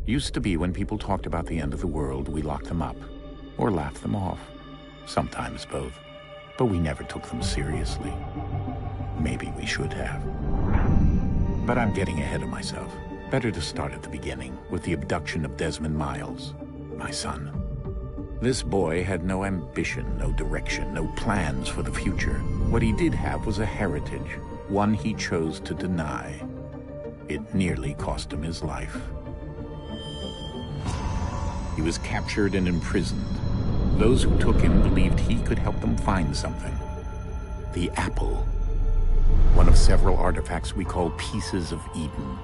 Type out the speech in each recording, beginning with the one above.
Used to be when people talked about the end of the world, we locked them up. Or laughed them off. Sometimes both. But we never took them seriously. Maybe we should have. But I'm getting ahead of myself. Better to start at the beginning, with the abduction of Desmond Miles, my son. This boy had no ambition, no direction, no plans for the future. What he did have was a heritage, one he chose to deny. It nearly cost him his life. He was captured and imprisoned. Those who took him believed he could help them find something. The apple. One of several artifacts we call Pieces of Eden.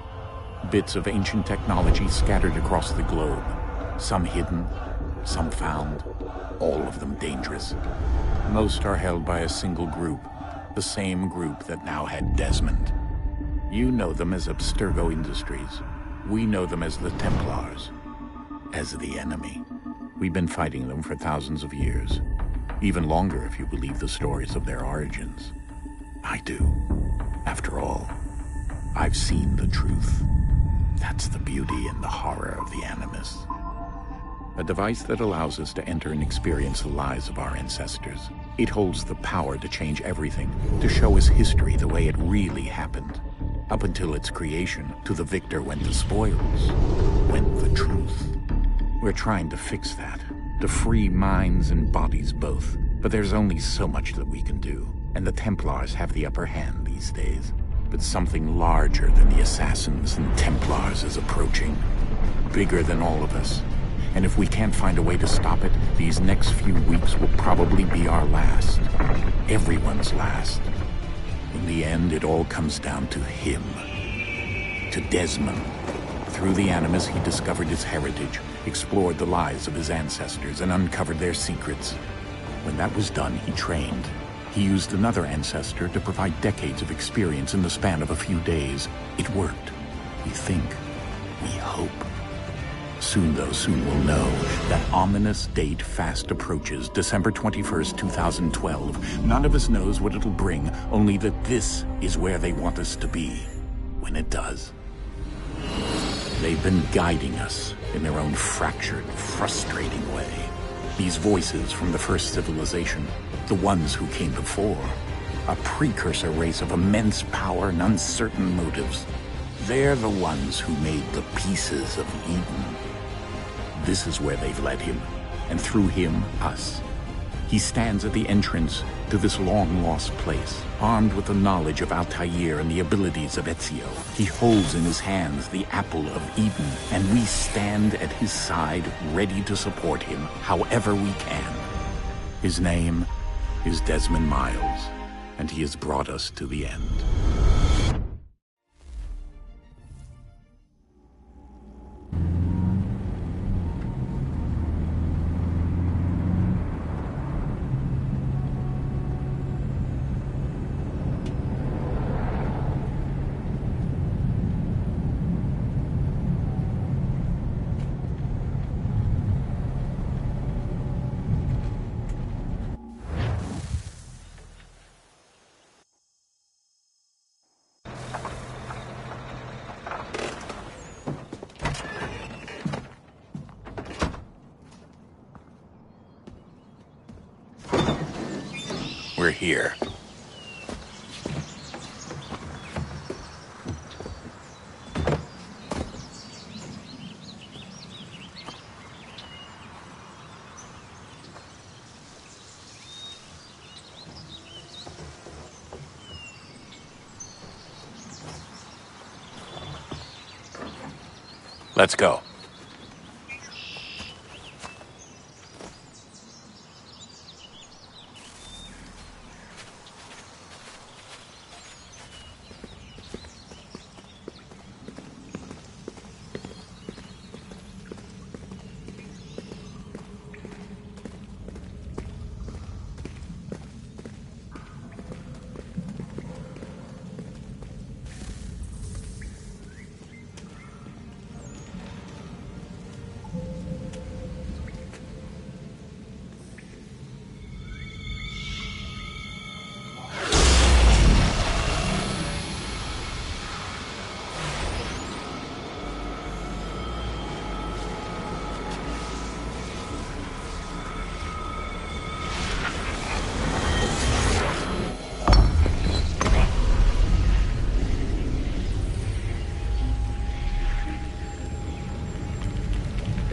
Bits of ancient technology scattered across the globe. Some hidden, some found, all of them dangerous. Most are held by a single group, the same group that now had Desmond. You know them as Abstergo Industries. We know them as the Templars. As the enemy. We've been fighting them for thousands of years. Even longer if you believe the stories of their origins. I do. After all, I've seen the truth. That's the beauty and the horror of the Animus. A device that allows us to enter and experience the lives of our ancestors. It holds the power to change everything, to show us history the way it really happened. Up until its creation, to the victor went the spoils, went the truth. We're trying to fix that, to free minds and bodies both. But there's only so much that we can do, and the Templars have the upper hand these days. But something larger than the Assassins and Templars is approaching. Bigger than all of us. And if we can't find a way to stop it, these next few weeks will probably be our last. Everyone's last. In the end, it all comes down to him. To Desmond. Through the Animus, he discovered his heritage, explored the lives of his ancestors, and uncovered their secrets. When that was done, he trained. He used another ancestor to provide decades of experience in the span of a few days. It worked. We think. We hope. Soon we'll know. That ominous date fast approaches, December 21st, 2012. None of us knows what it'll bring, only that this is where they want us to be. When it does. They've been guiding us in their own fractured, frustrating way. These voices from the first civilization, the ones who came before, a precursor race of immense power and uncertain motives. They're the ones who made the Pieces of Eden. This is where they've led him, and through him, us. He stands at the entrance to this long-lost place, armed with the knowledge of Altair and the abilities of Ezio. He holds in his hands the Apple of Eden, and we stand at his side, ready to support him however we can. His name is Desmond Miles, and he has brought us to the end. We're here. Let's go.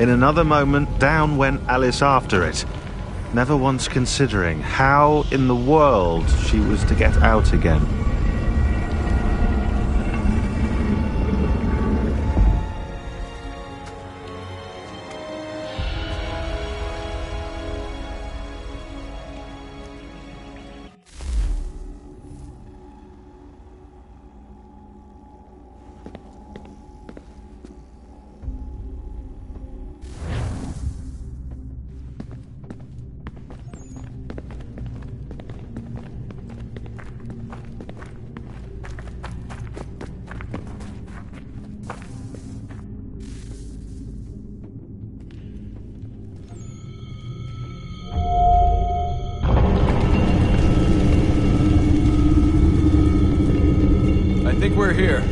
In another moment, down went Alice after it, never once considering how in the world she was to get out again. I think we're here.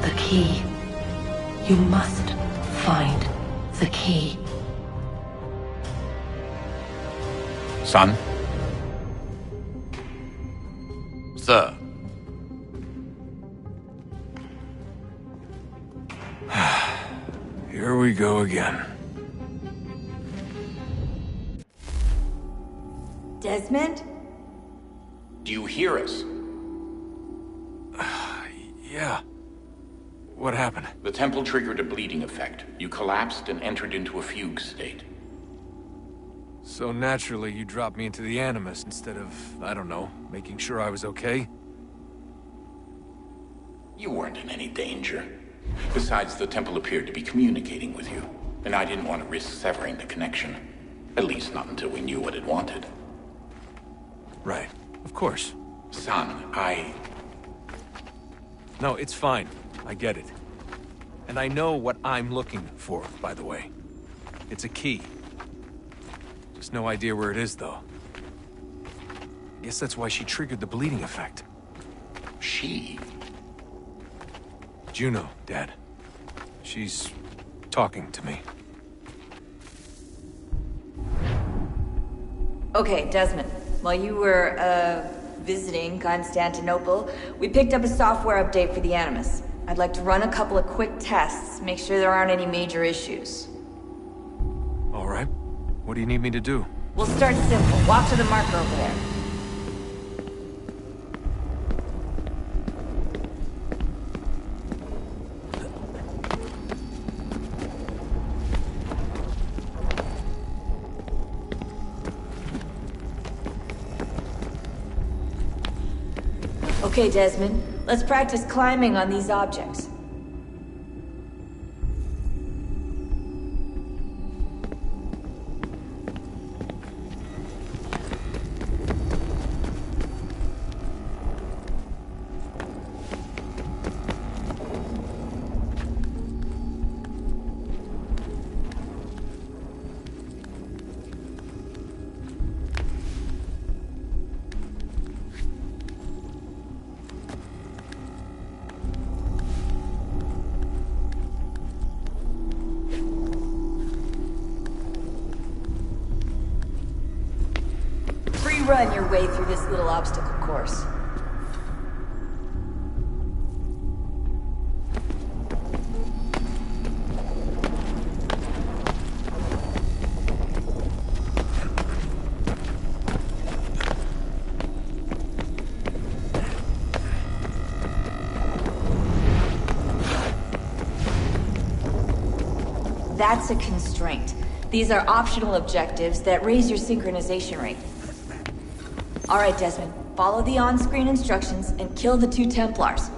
The key. You must find the key. Son? Sir. Here we go again. Desmond? Do you hear us? Yeah. What happened? The temple triggered a bleeding effect. You collapsed and entered into a fugue state. So naturally, you dropped me into the Animus instead of, I don't know, making sure I was okay? You weren't in any danger. Besides, the temple appeared to be communicating with you, and I didn't want to risk severing the connection. At least not until we knew what it wanted. Right. Of course. Son, No, it's fine. I get it. And I know what I'm looking for, by the way. It's a key. Just no idea where it is, though. I guess that's why she triggered the bleeding effect. She? Juno, Dad. She's talking to me. Okay, Desmond. While you were, visiting Constantinople, we picked up a software update for the Animus. I'd like to run a couple of quick tests, make sure there aren't any major issues. All right. What do you need me to do? We'll start simple. Walk to the marker over there. Okay, Desmond. Let's practice climbing on these objects. run your way through this little obstacle course. That's a constraint. These are optional objectives that raise your synchronization rate. Alright, Desmond. Follow the on-screen instructions and kill the 2 Templars.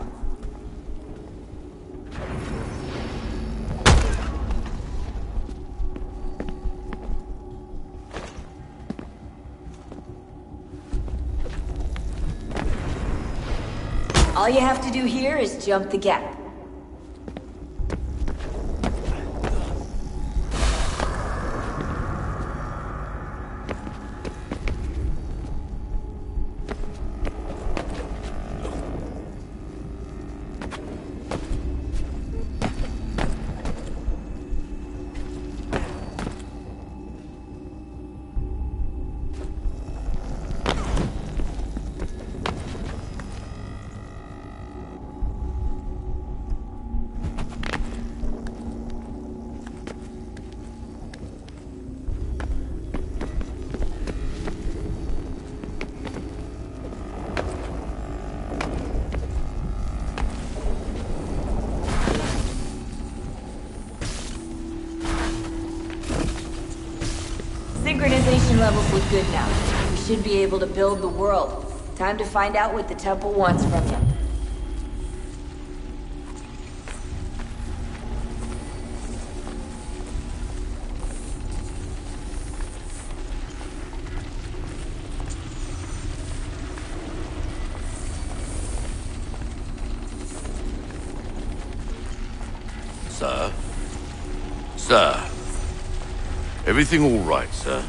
All you have to do here is jump the gap. Synchronization levels look good now. We should be able to build the world. Time to find out what the temple wants from you. Sir? Sir? Everything all right, sir?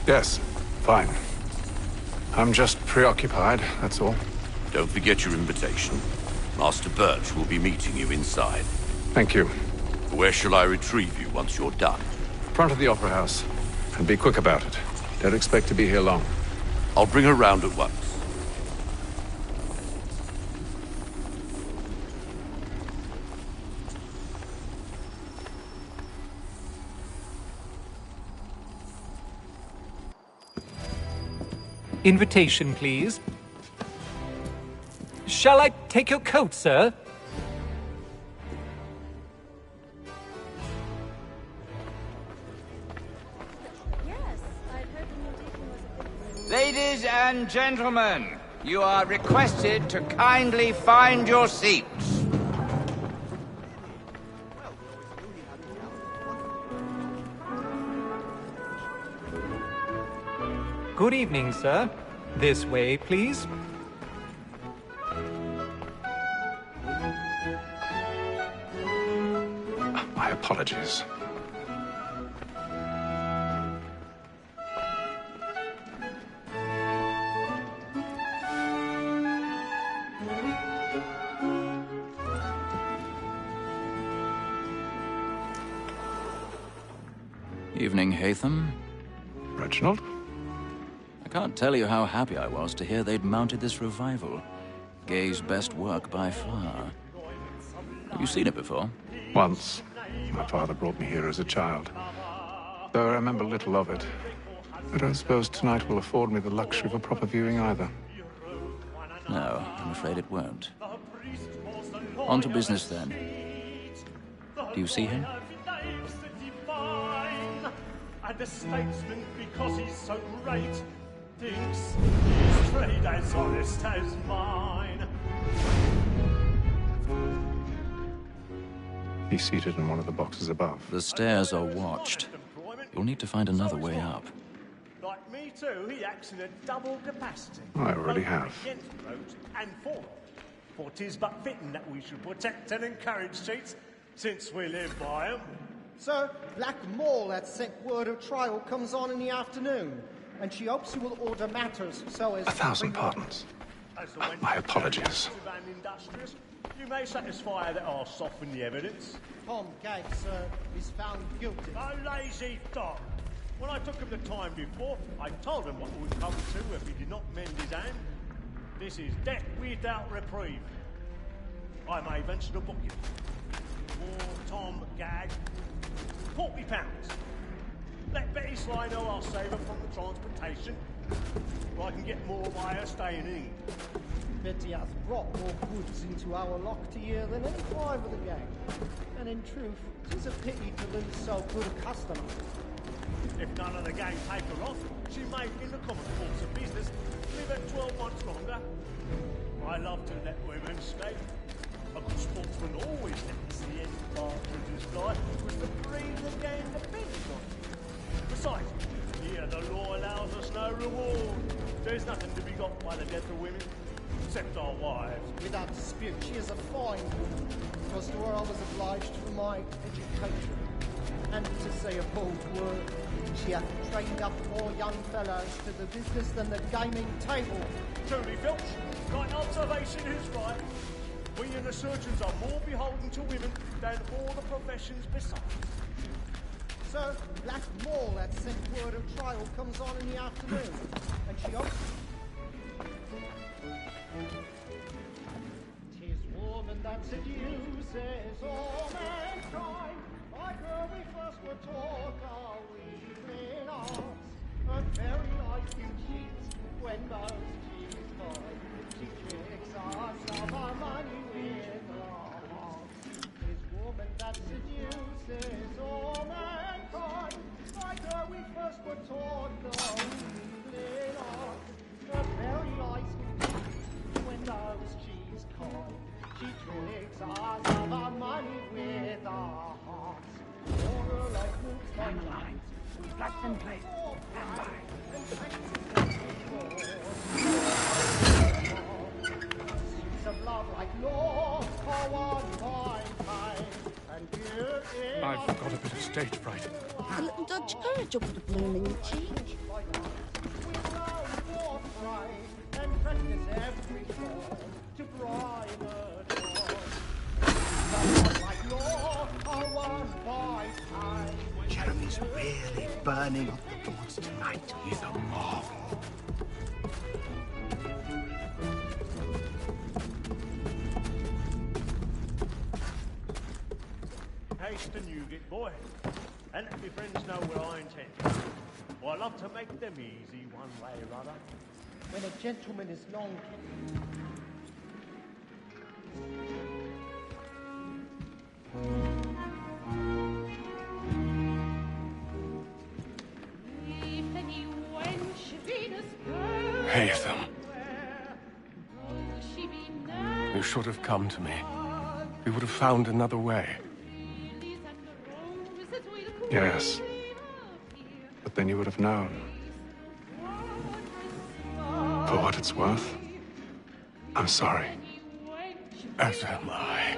Yes, fine. I'm just preoccupied, that's all. Don't forget your invitation. Master Birch will be meeting you inside. Thank you. Where shall I retrieve you once you're done? Front of the Opera House. And be quick about it. Don't expect to be here long. I'll bring her round at once. Invitation, please. Shall I take your coat, sir? Ladies and gentlemen, you are requested to kindly find your seats. Good evening, sir. This way, please. My apologies. Evening, Haytham. Reginald? I can't tell you how happy I was to hear they'd mounted this revival. Gay's best work by far. Have you seen it before? Once. My father brought me here as a child. Though I remember little of it. I don't suppose tonight will afford me the luxury of a proper viewing either. No, I'm afraid it won't. On to business then. Do you see him? And the statesman, because he's so great, thinks his trade as honest as mine. He's seated in one of the boxes above. The stairs are watched. You'll need to find another way up. Like me too, he acts in a double capacity. I already have. Against roads and for 'tis but fitting that we should protect and encourage cheats, since we live by 'em. Sir, Black Mole had sent word of trial comes on in the afternoon, and she hopes you will order matters so as... 1,000 pardons. My apologies. Industrious, you may satisfy that I'll soften the evidence. Tom Gates, sir, is found guilty. A lazy dog. When I took him the time before, I told him what would come to if he did not mend his hand. This is death without reprieve. I may venture to book him. Poor Tom Gag. £40. Let Betty Sly know I'll save her from the transportation. Or I can get more by her staying in. Betty has brought more goods into our locked year than any five of the gang. And in truth, 'tis a pity to lose so good a customer. If none of the gang take her off, she may, in the common course of business, live at 12 months longer. I love to let women stay. A good sportsman always lets the end part of his life was to bring the game depended on. Besides, here the law allows us no reward. There's nothing to be got by the death of women, except our wives. Without dispute, she is a fine woman. Because to her I was obliged for my education. And to say a bold word, she hath trained up more young fellows to the business than the gaming table. Truly, Filch, my observation is right. We and the surgeons are more beholden to women than all the professions besides. Sir, Black Mall that sent word of trial comes on in the afternoon. And she opens... 'Tis woman that seduces all mankind. Like her we first were taught our evening arts. Her very life you cheat when most she is mine. She tricks us of our money with her hearts. 'Tis woman that seduces all mankind. Like her we first were taught our evening arts. Her very life you cheat when most she is kind. She tricks us of our money with our hearts. Stand by. We've got them placed. Stand by. Seeds of love like law are one by time. And here in I've got a bit of stage fright. A little Dutch courage will put a bloom in your cheek. we grow more bright and practice every form to bribe a dawn. Like law are one by time. Jeremy's really burning up the doors tonight. He's a marvel. Haste and Newgate, boy. And let me friends know where I intend. Well, I love to make them easy one way or other. When a gentleman is long... Haytham. You should have come to me. We would have found another way. Yes. But then you would have known. For what it's worth, I'm sorry. As am I.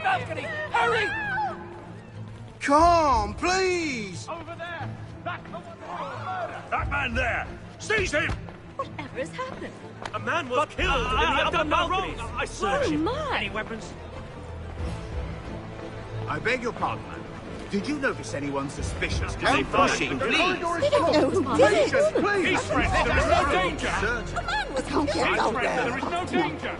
Balcony! Hurry! Come, please! Over there! That's the one That man there! Seize him! Whatever has happened? A man was killed in the other balconies! I searched him. My. Any weapons? I beg your pardon, man. Did you notice anyone suspicious? Don't push him, please! They don't know who did it! Please! He's friendly, there is no danger! A man was killed He's out friendly, there! there is no danger!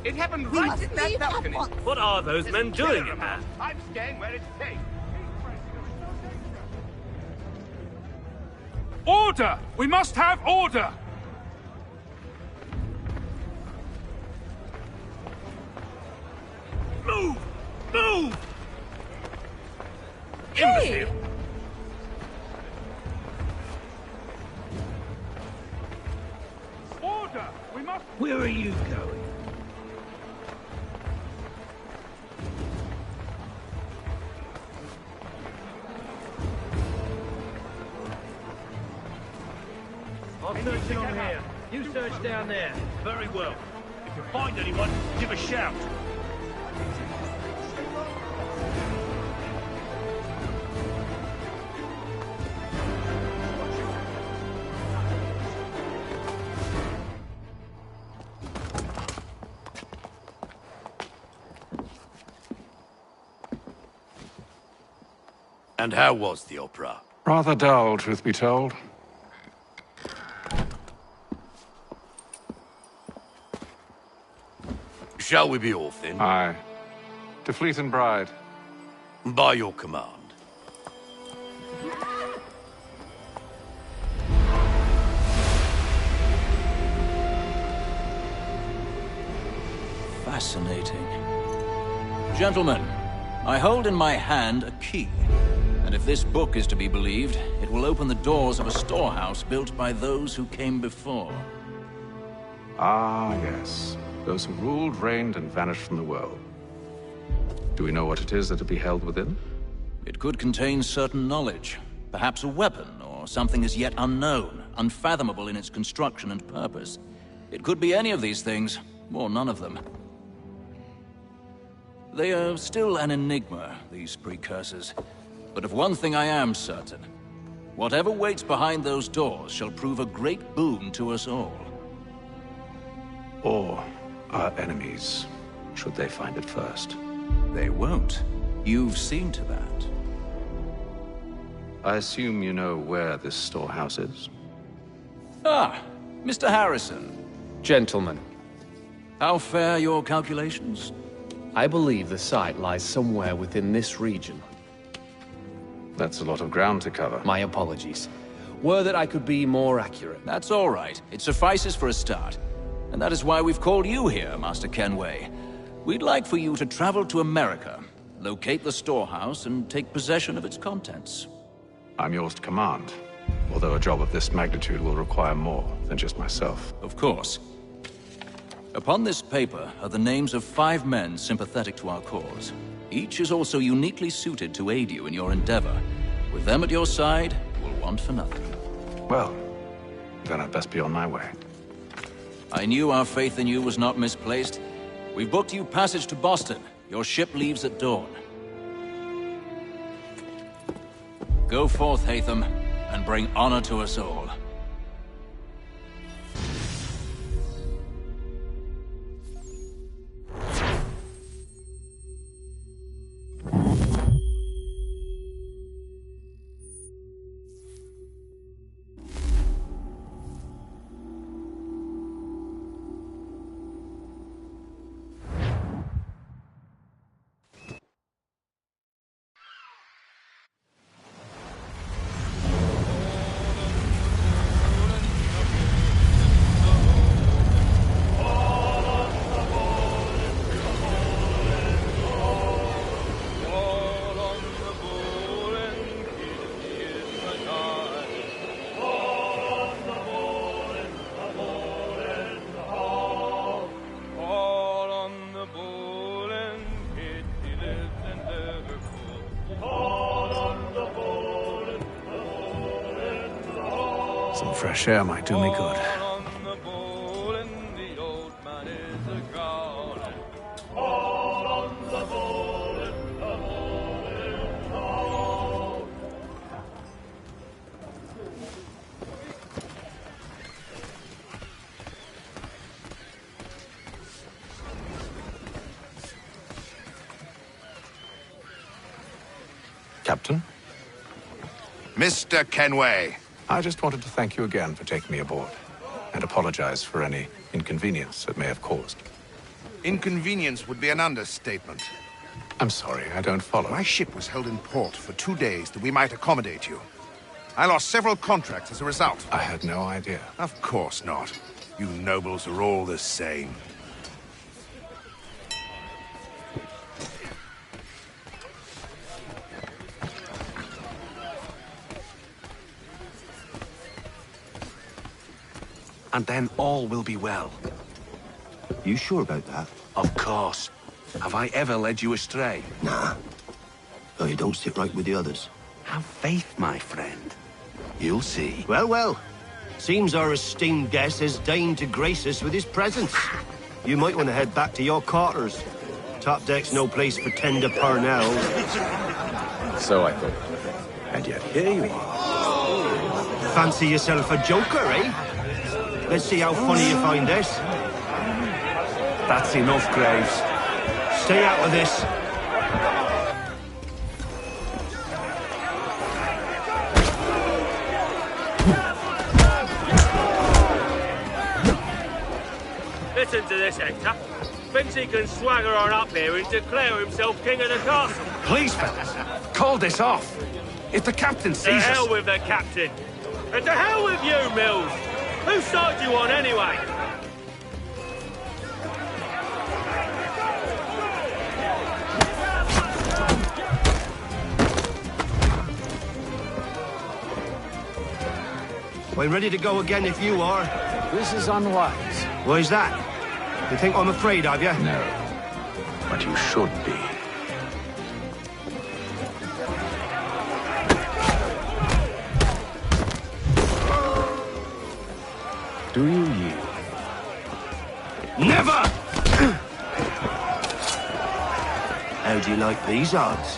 It happened right in that balcony. What are those men doing in there? I'm staying where it's safe. Order! We must have order! Where are you going? I'm searching on here. You search down there. Very well. If you find anyone, give a shout. And how was the opera? Rather dull, truth be told. Shall we be off then? Aye. To Fleet and Bride. By your command. Fascinating. Gentlemen, I hold in my hand a key. And if this book is to be believed, it will open the doors of a storehouse built by those who came before. Ah, yes. Those who ruled, reigned, and vanished from the world. Do we know what it is that will be held within? It could contain certain knowledge. Perhaps a weapon, or something as yet unknown, unfathomable in its construction and purpose. It could be any of these things, or none of them. They are still an enigma, these precursors. But of one thing I am certain. Whatever waits behind those doors shall prove a great boon to us all. Or our enemies, should they find it first. They won't. You've seen to that. I assume you know where this storehouse is? Ah, Mr. Harrison. Gentlemen. How fare your calculations? I believe the site lies somewhere within this region. That's a lot of ground to cover. My apologies. Were that I could be more accurate. That's all right. It suffices for a start. And that is why we've called you here, Master Kenway. We'd like for you to travel to America, locate the storehouse, and take possession of its contents. I'm yours to command, although a job of this magnitude will require more than just myself. Of course. Upon this paper are the names of 5 men sympathetic to our cause. Each is also uniquely suited to aid you in your endeavor. With them at your side, you will want for nothing. Well, then I'd best be on my way. I knew our faith in you was not misplaced. We've booked you passage to Boston. Your ship leaves at dawn. Go forth, Hatham, and bring honor to us all. Some fresh air might do me good. Captain? Mr. Kenway. I just wanted to thank you again for taking me aboard, and apologize for any inconvenience it may have caused. Inconvenience would be an understatement. I'm sorry, I don't follow. My ship was held in port for 2 days that we might accommodate you. I lost several contracts as a result. I had no idea. Of course not. You nobles are all the same. And then all will be well. You sure about that? Of course. Have I ever led you astray? Nah. Oh, you don't sit right with the others. Have faith, my friend. You'll see. Well, well. Seems our esteemed guest has deigned to grace us with his presence. You might want to head back to your quarters. Top deck's no place for tender Parnells. So I thought. And yet here you are. Fancy yourself a joker, eh? Let's see how funny you find this. That's enough, Graves. Stay out of this. Listen to this, Hector. Thinks he can swagger on up here and declare himself king of the castle. Please, fellas, call this off. If the captain To sees hell us... with the captain. And to hell with you, Mills. Whose side you on, anyway? We're ready to go again if you are. This is unwise. Why's that? You think I'm afraid of you? No. But you should be. Do you yield? Never! How do you like these odds?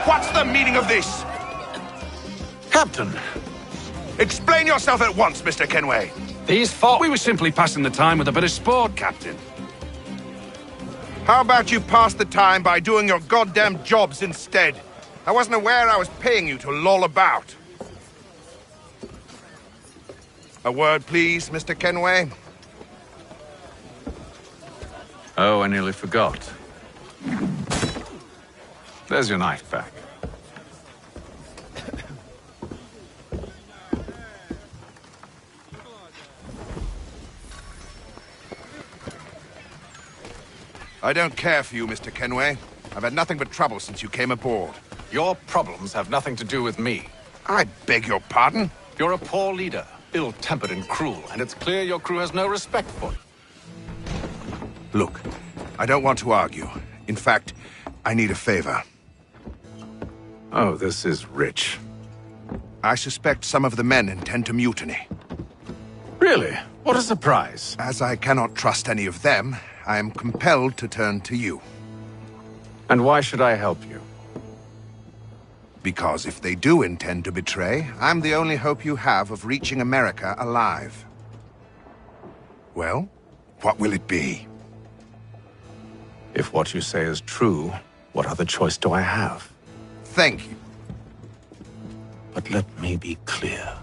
What's the meaning of this? Captain! Explain yourself at once, Mr. Kenway. These thought we were simply passing the time with a bit of sport, Captain. How about you pass the time by doing your goddamn jobs instead? I wasn't aware I was paying you to loll about. A word, please, Mr. Kenway. Oh, I nearly forgot. There's your knife back. I don't care for you, Mr. Kenway. I've had nothing but trouble since you came aboard. Your problems have nothing to do with me. I beg your pardon? You're a poor leader, ill-tempered and cruel, and it's clear your crew has no respect for you. Look, I don't want to argue. In fact, I need a favor. Oh, this is rich. I suspect some of the men intend to mutiny. Really? What a surprise. As I cannot trust any of them, I am compelled to turn to you. And why should I help you? Because if they do intend to betray, I'm the only hope you have of reaching America alive. Well, what will it be? If what you say is true, what other choice do I have? Thank you. But let me be clear.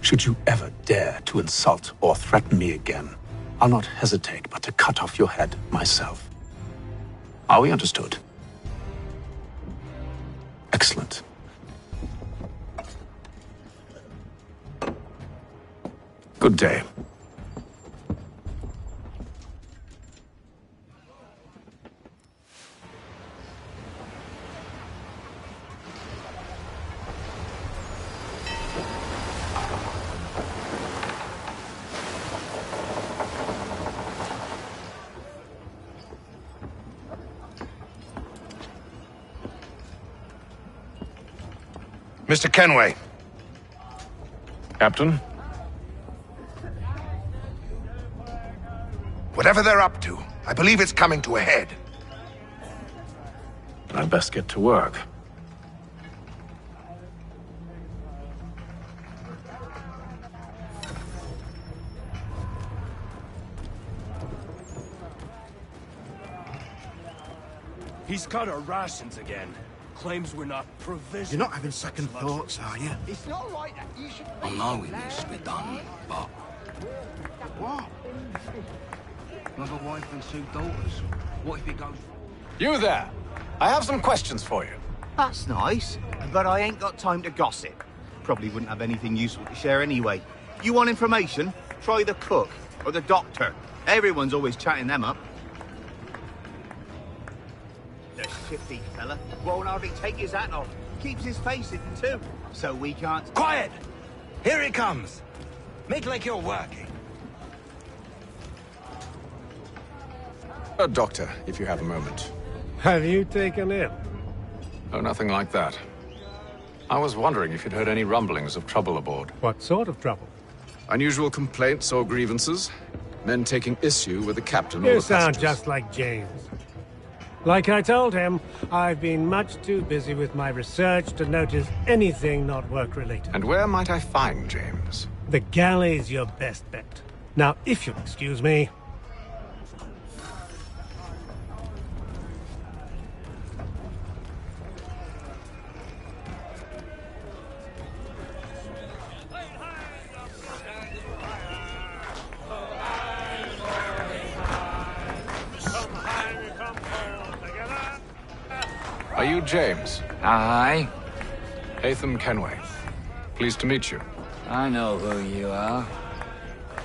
Should you ever dare to insult or threaten me again, I'll not hesitate but to cut off your head myself. Are we understood? Excellent. Good day. Mr. Kenway. Captain? Whatever they're up to, I believe it's coming to a head. I'd best get to work. He's cut our rations again. Claims we're not provisioned. You're not having second thoughts, are you? It's not right that you should... I know it needs to be done, but What? I've a wife and 2 daughters. What if it goes... You there! I have some questions for you. That's nice, but I ain't got time to gossip. Probably wouldn't have anything useful to share anyway. You want information? Try the cook or the doctor. Everyone's always chatting them up. chip-thief fella. Won't hardly take his hat off. Keeps his face hidden too. So we can't... Quiet! Here it comes. Make like you're working. A doctor, if you have a moment. Have you taken ill? Oh, nothing like that. I was wondering if you'd heard any rumblings of trouble aboard. What sort of trouble? Unusual complaints or grievances? Men taking issue with the captain or You the sound passengers? just like James. Like I told him, I've been much too busy with my research to notice anything not work-related. And where might I find James? The galley's your best bet. Now, if you'll excuse me... Are you James? Aye. Atham Kenway. Pleased to meet you. I know who you are.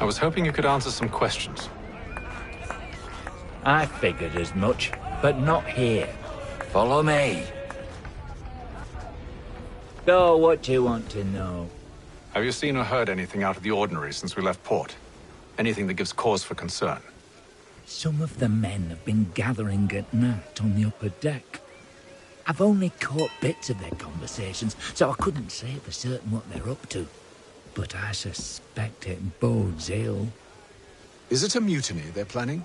I was hoping you could answer some questions. I figured as much, but not here. Follow me. So, what do you want to know? Have you seen or heard anything out of the ordinary since we left port? Anything that gives cause for concern? Some of the men have been gathering at night on the upper deck. I've only caught bits of their conversations, so I couldn't say for certain what they're up to. But I suspect it bodes ill. Is it a mutiny they're planning?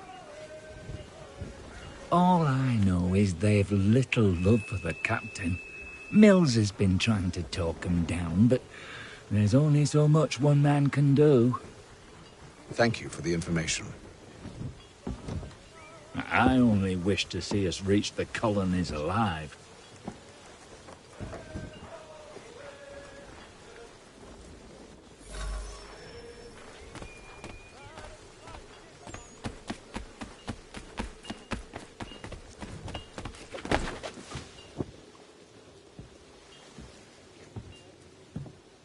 All I know is they've little love for the captain. Mills has been trying to talk him down, but there's only so much one man can do. Thank you for the information. I only wish to see us reach the colonies alive.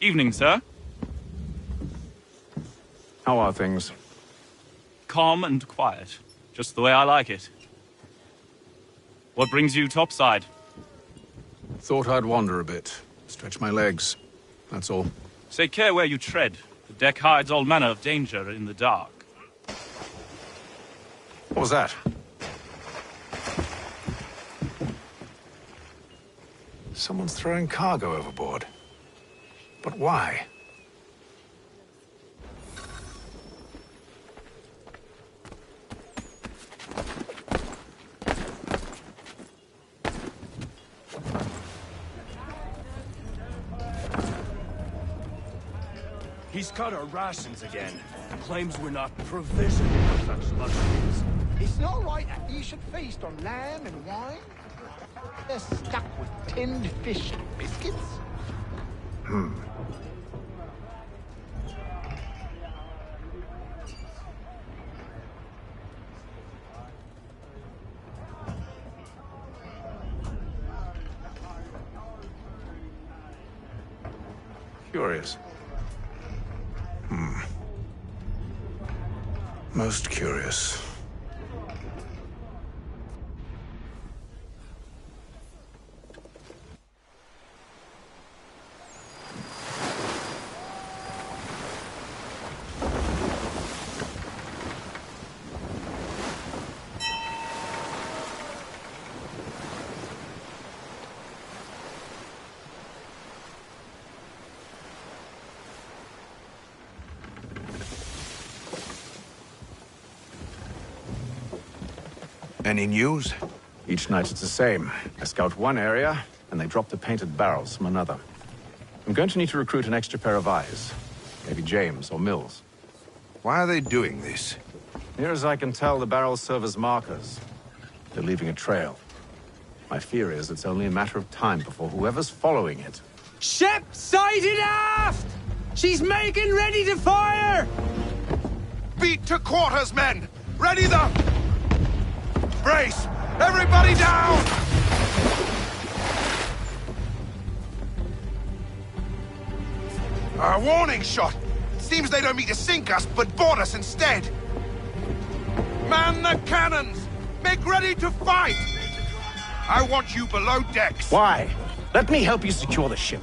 Evening, sir. How are things? Calm and quiet. Just the way I like it. What brings you topside? Thought I'd wander a bit. Stretch my legs. That's all. Take care where you tread. The deck hides all manner of danger in the dark. What was that? Someone's throwing cargo overboard. But why? He's cut our rations again. Claims we're not provisioned for such luxuries. It's not right that you should feast on lamb and wine. They're stuck with tinned fish and biscuits. Curious. Most curious. Any news? Each night it's the same. I scout one area, and they drop the painted barrels from another. I'm going to need to recruit an extra pair of eyes. Maybe James or Mills. Why are they doing this? Near as I can tell, the barrels serve as markers. They're leaving a trail. My fear is it's only a matter of time before whoever's following it... Ship sighted aft! She's making ready to fire! Beat to quarters, men! Ready the... Brace! Everybody down! A warning shot! Seems they don't mean to sink us, but board us instead! Man the cannons! Make ready to fight! I want you below decks. Why? Let me help you secure the ship.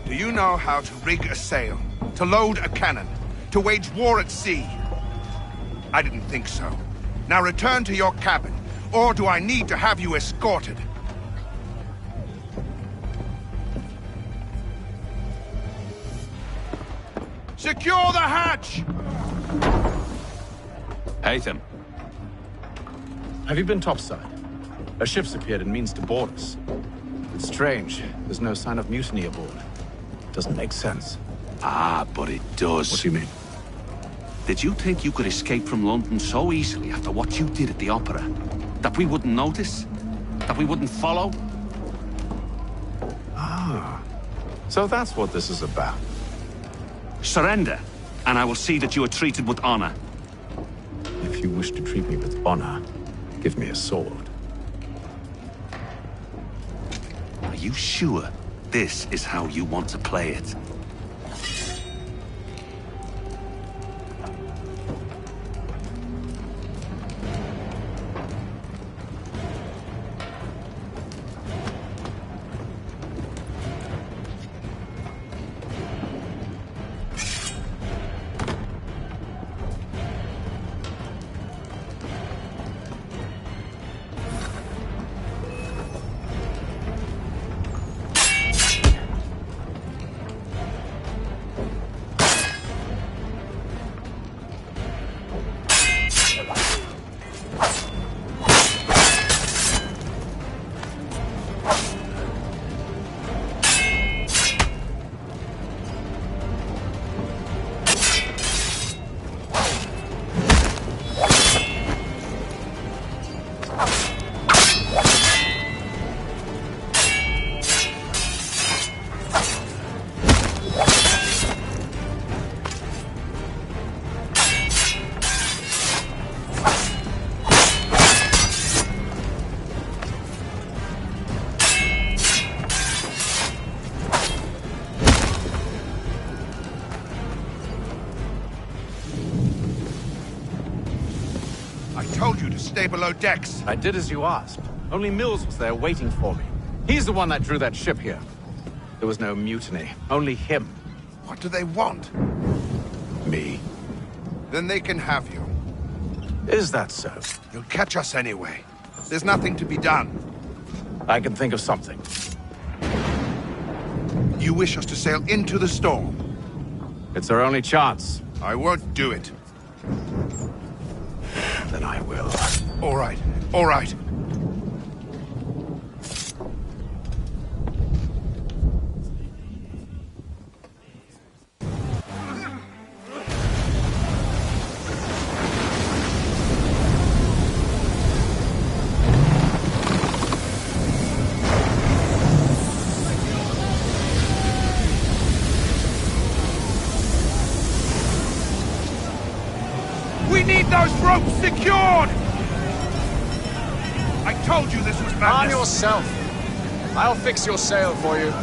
Do you know how to rig a sail? To load a cannon? To wage war at sea? I didn't think so. Now return to your cabin, or do I need to have you escorted? Secure the hatch! Haytham. Have you been topside? A ship's appeared and means to board us. It's strange. There's no sign of mutiny aboard. Doesn't make sense. Ah, but it does. What do you mean? Did you think you could escape from London so easily after what you did at the opera? That we wouldn't notice? That we wouldn't follow? Ah. So that's what this is about. Surrender, and I will see that you are treated with honor. If you wish to treat me with honor, give me a sword. Are you sure this is how you want to play it? Stay below decks. I did as you asked. Only Mills was there waiting for me. He's the one that drew that ship here. There was no mutiny, only him. What do they want? Me. Then they can have you. Is that so? You'll catch us anyway. There's nothing to be done. I can think of something. You wish us to sail into the storm? It's our only chance. I won't do it. Then I will. All right. All right. We need those ropes secured! I told you this was madness. Arm yourself. I'll fix your sail for you.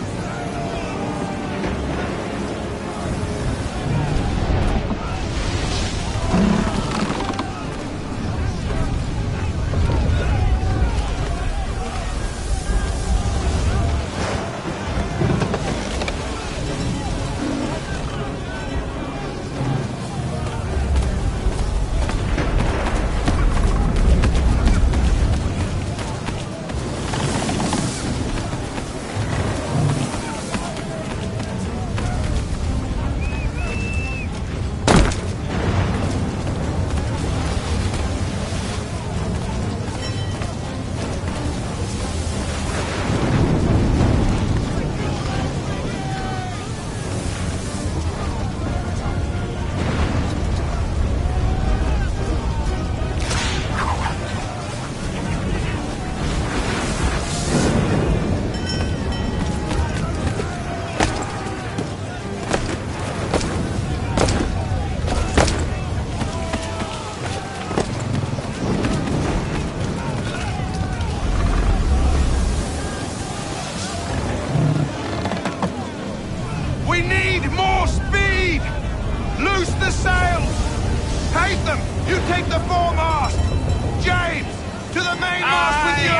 Haytham, you take the foremast! James, to the mainmast with you!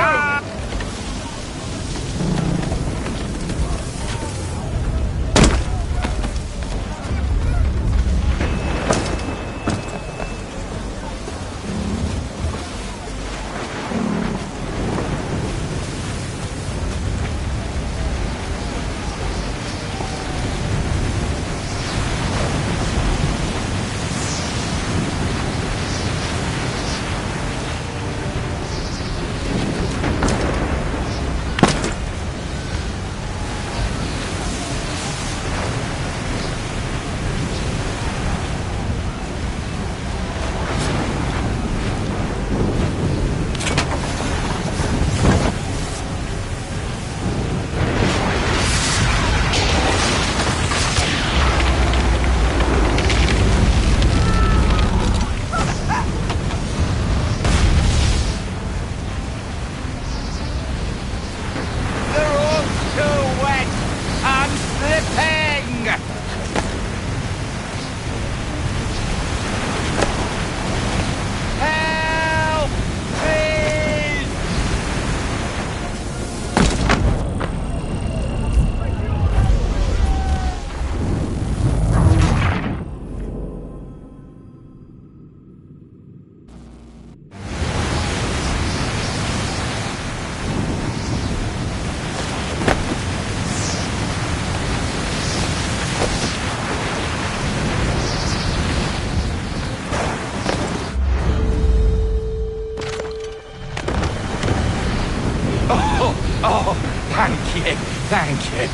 Thank you.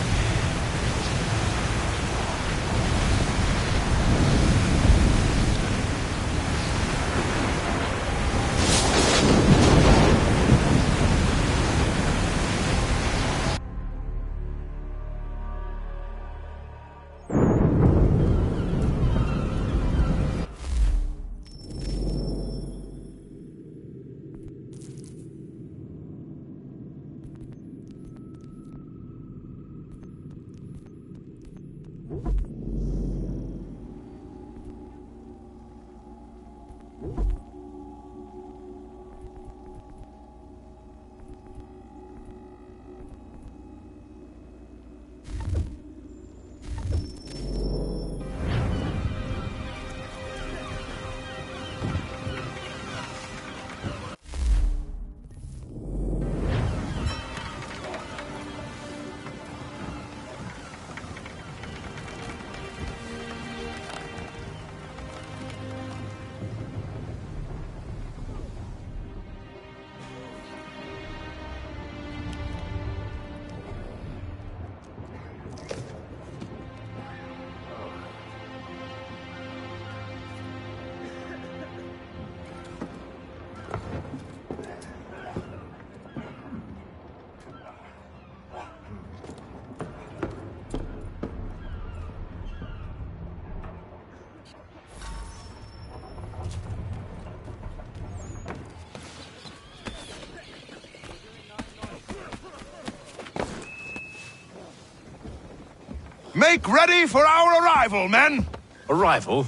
Make ready for our arrival, men! Arrival?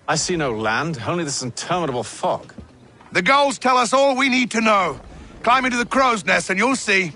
I see no land, only this interminable fog. The gulls tell us all we need to know. Climb into the crow's nest and you'll see.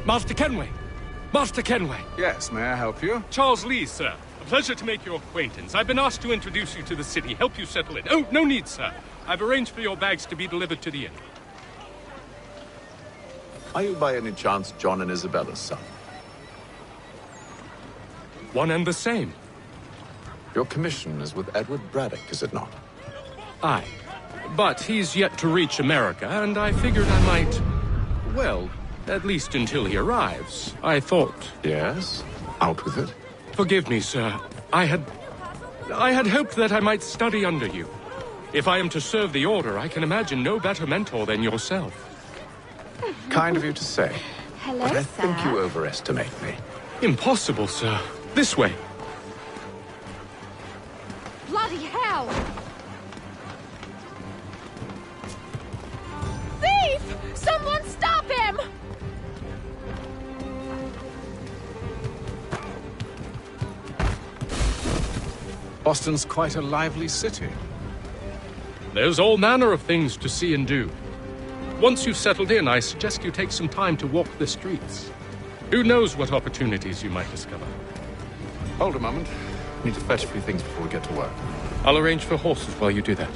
Master Kenway! Master Kenway! Yes, may I help you? Charles Lee, sir. A pleasure to make your acquaintance. I've been asked to introduce you to the city, help you settle in. Oh, no need, sir. I've arranged for your bags to be delivered to the inn. Are you by any chance John and Isabella's son? One and the same. Your commission is with Edward Braddock, is it not? Aye. But he's yet to reach America, and I figured I might... well, at least until he arrives. I thought... Yes? Out with it. Forgive me, sir. I had hoped that I might study under you. If I am to serve the Order, I can imagine no better mentor than yourself. Kind of you to say. Hello, but I sir. think you overestimate me. Impossible, sir. This way. Bloody hell! Thief! Someone stop him! Boston's quite a lively city. There's all manner of things to see and do. Once you've settled in, I suggest you take some time to walk the streets. Who knows what opportunities you might discover. Hold a moment. Need to fetch a few things before we get to work. I'll arrange for horses while you do that.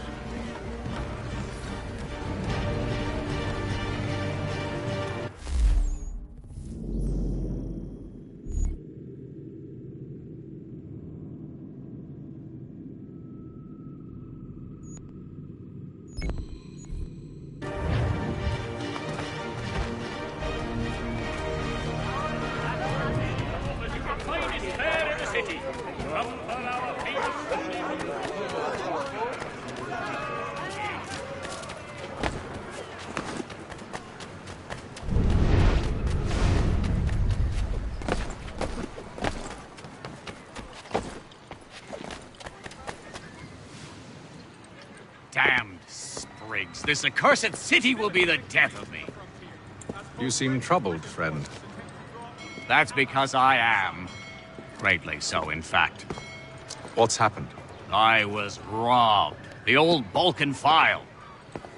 Damned sprigs. This accursed city will be the death of me. You seem troubled, friend. That's because I am. Greatly so, in fact. What's happened? I was robbed. The old Balkan file.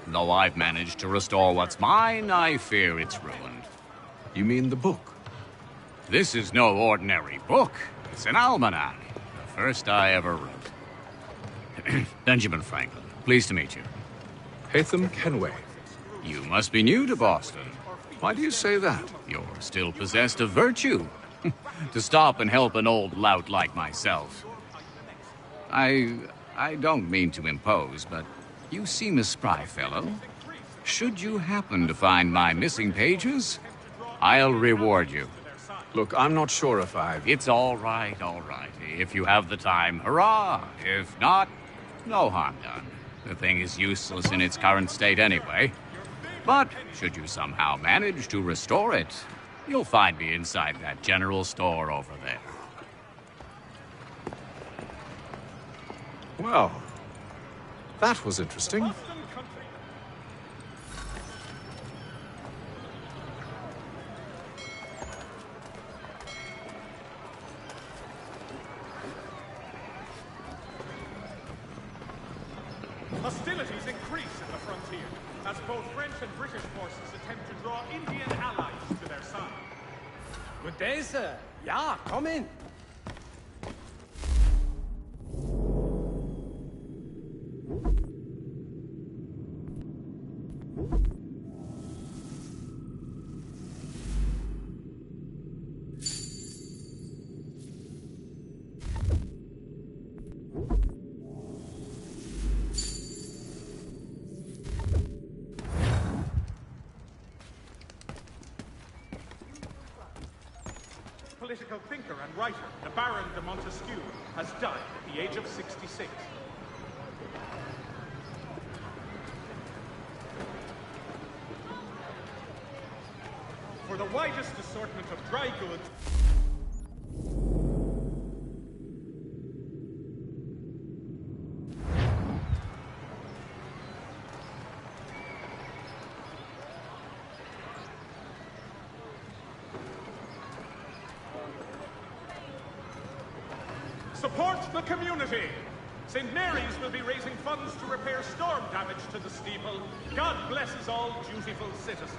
Though I've managed to restore what's mine, I fear it's ruined. You mean the book? This is no ordinary book. It's an almanac. The first I ever wrote. Benjamin Franklin. Pleased to meet you. Haytham Kenway. You must be new to Boston. Why do you say that? You're still possessed of virtue. To stop and help an old lout like myself. I don't mean to impose, but you seem a spry fellow. Should you happen to find my missing pages, I'll reward you. Look, I'm not sure if I've... It's all right, all right. If you have the time, hurrah! If not, no harm done. The thing is useless in its current state anyway. But should you somehow manage to restore it, you'll find me inside that general store over there. Well, that was interesting. Hostilities increase at the frontier, as both French and British forces attempt to draw Indian allies to their side. Good day, sir. Yeah, come in. Political thinker and writer, the Baron de Montesquieu, has died at the age of 66. For the widest assortment of dry goods, support the community. St. Mary's will be raising funds to repair storm damage to the steeple. God blesses all dutiful citizens.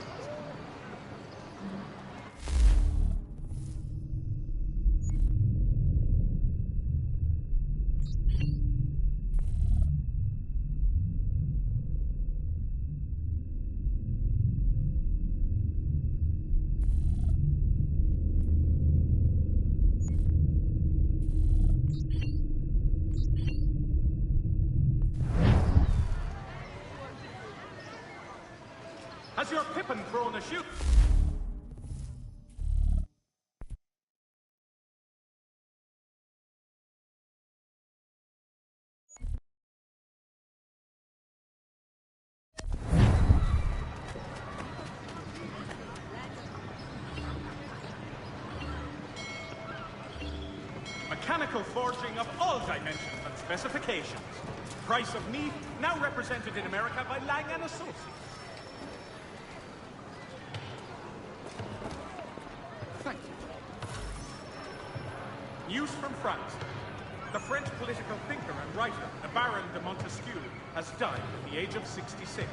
Has your Pippin thrown a shoe? Mechanical forging of all dimensions and specifications. Price of meat now represented in America by Lang & Associates. Thank you. News from France. The French political thinker and writer, the Baron de Montesquieu, has died at the age of 66.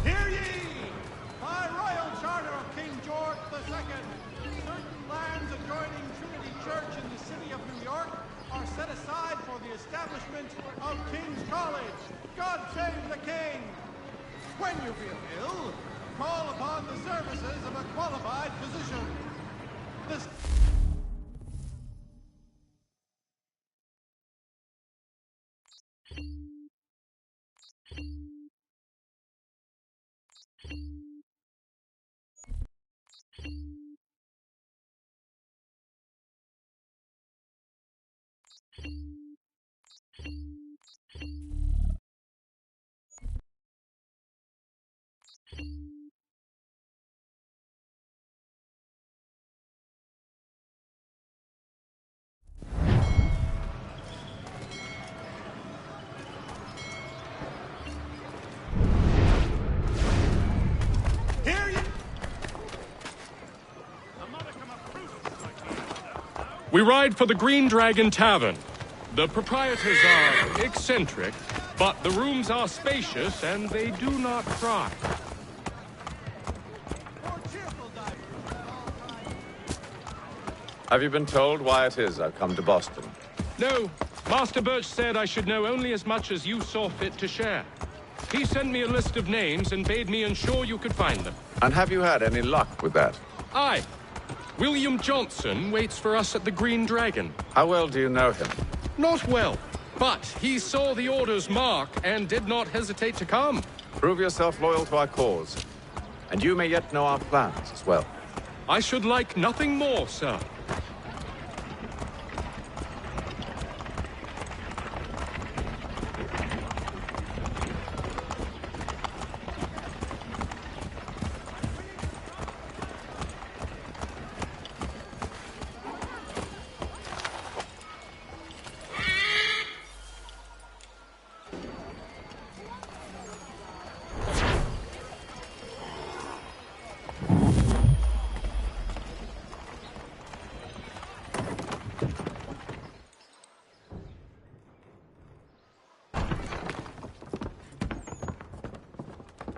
Hear ye! By royal charter of King George II, certain lands adjoining Trinity Church in the city of New York are set aside for the establishment of King's College. God save the King! When you feel ill, call upon the services of a qualified physician. This We ride for the Green Dragon Tavern. The proprietors are eccentric, but the rooms are spacious and they do not cry. Have you been told why it is I've come to Boston? No, Master Birch said I should know only as much as you saw fit to share. He sent me a list of names and bade me ensure you could find them. And have you had any luck with that? Aye. William Johnson waits for us at the Green Dragon. How well do you know him? Not well, but he saw the order's mark and did not hesitate to come. Prove yourself loyal to our cause, and you may yet know our plans as well. I should like nothing more, sir.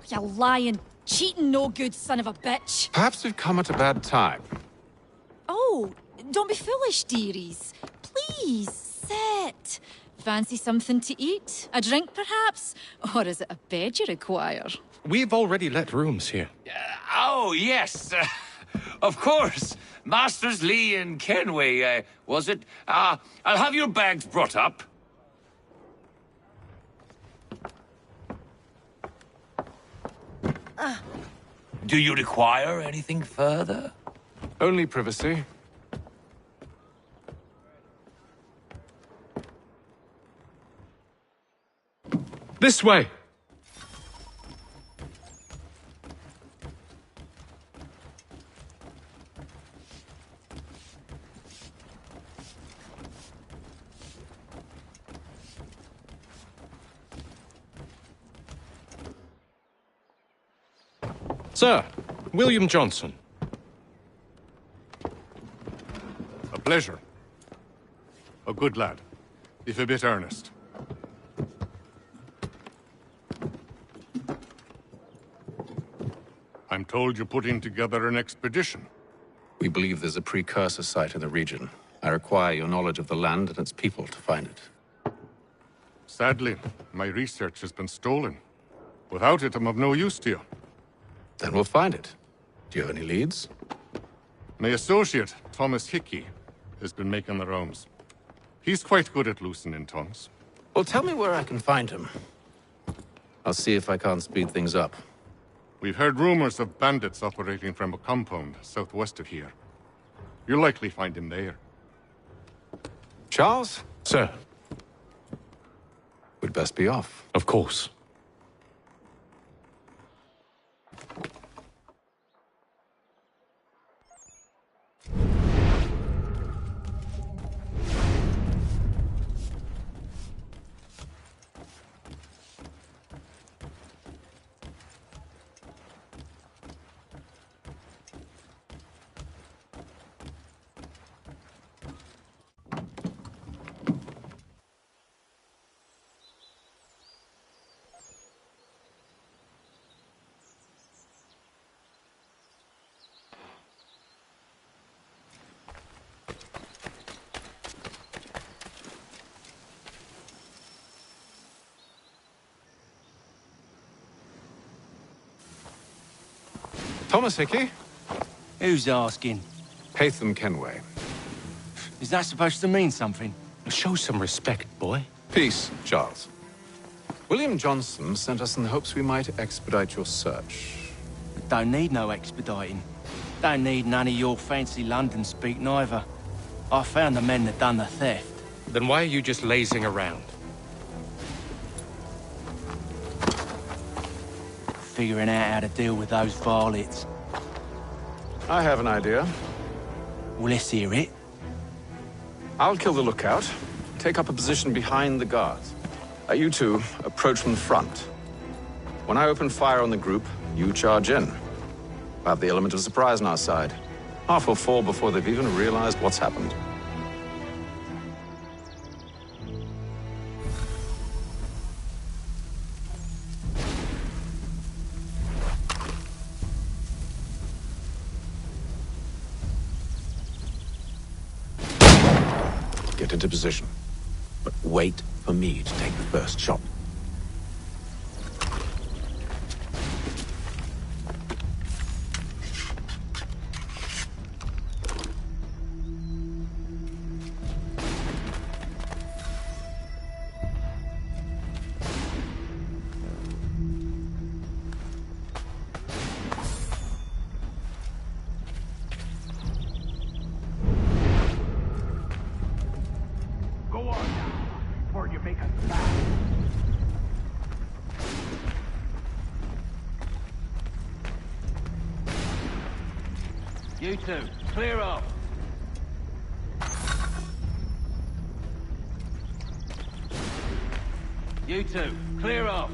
You lying, cheating, no good son of a bitch. Perhaps we've come at a bad time. Oh, don't be foolish, dearies. Please, sit. Fancy something to eat? A drink, perhaps? Or is it a bed you require? We've already let rooms here. Oh, yes. Of course. Masters Lee and Kenway, was it? I'll have your bags brought up. Do you require anything further? Only privacy. This way. Sir, William Johnson. A pleasure. A good lad. if a bit earnest. I'm told you're putting together an expedition. We believe there's a precursor site in the region. I require your knowledge of the land and its people to find it. Sadly, my research has been stolen. Without it, I'm of no use to you. Then we'll find it. Do you have any leads? My associate, Thomas Hickey, has been making the rounds. He's quite good at loosening tongues. Well, tell me where I can find him. I'll see if I can't speed things up. We've heard rumors of bandits operating from a compound southwest of here. You'll likely find him there. Charles? Sir. We'd best be off. Of course. Thomas Hickey? Who's asking? Haytham Kenway. Is that supposed to mean something? Show some respect, boy. Peace, Charles. William Johnson sent us in the hopes we might expedite your search. Don't need no expediting. Don't need none of your fancy London speak neither. I found the men that done the theft. Then why are you just lazing around? Figuring out how to deal with those varlets. I have an idea. Well, let's hear it. I'll kill the lookout. Take up a position behind the guards. You two approach from the front. When I open fire on the group, you charge in. We'll have the element of surprise on our side. Half will fall before they've even realized what's happened. Get into position. But wait for me to take the first shot. You two, clear off. You two, clear off.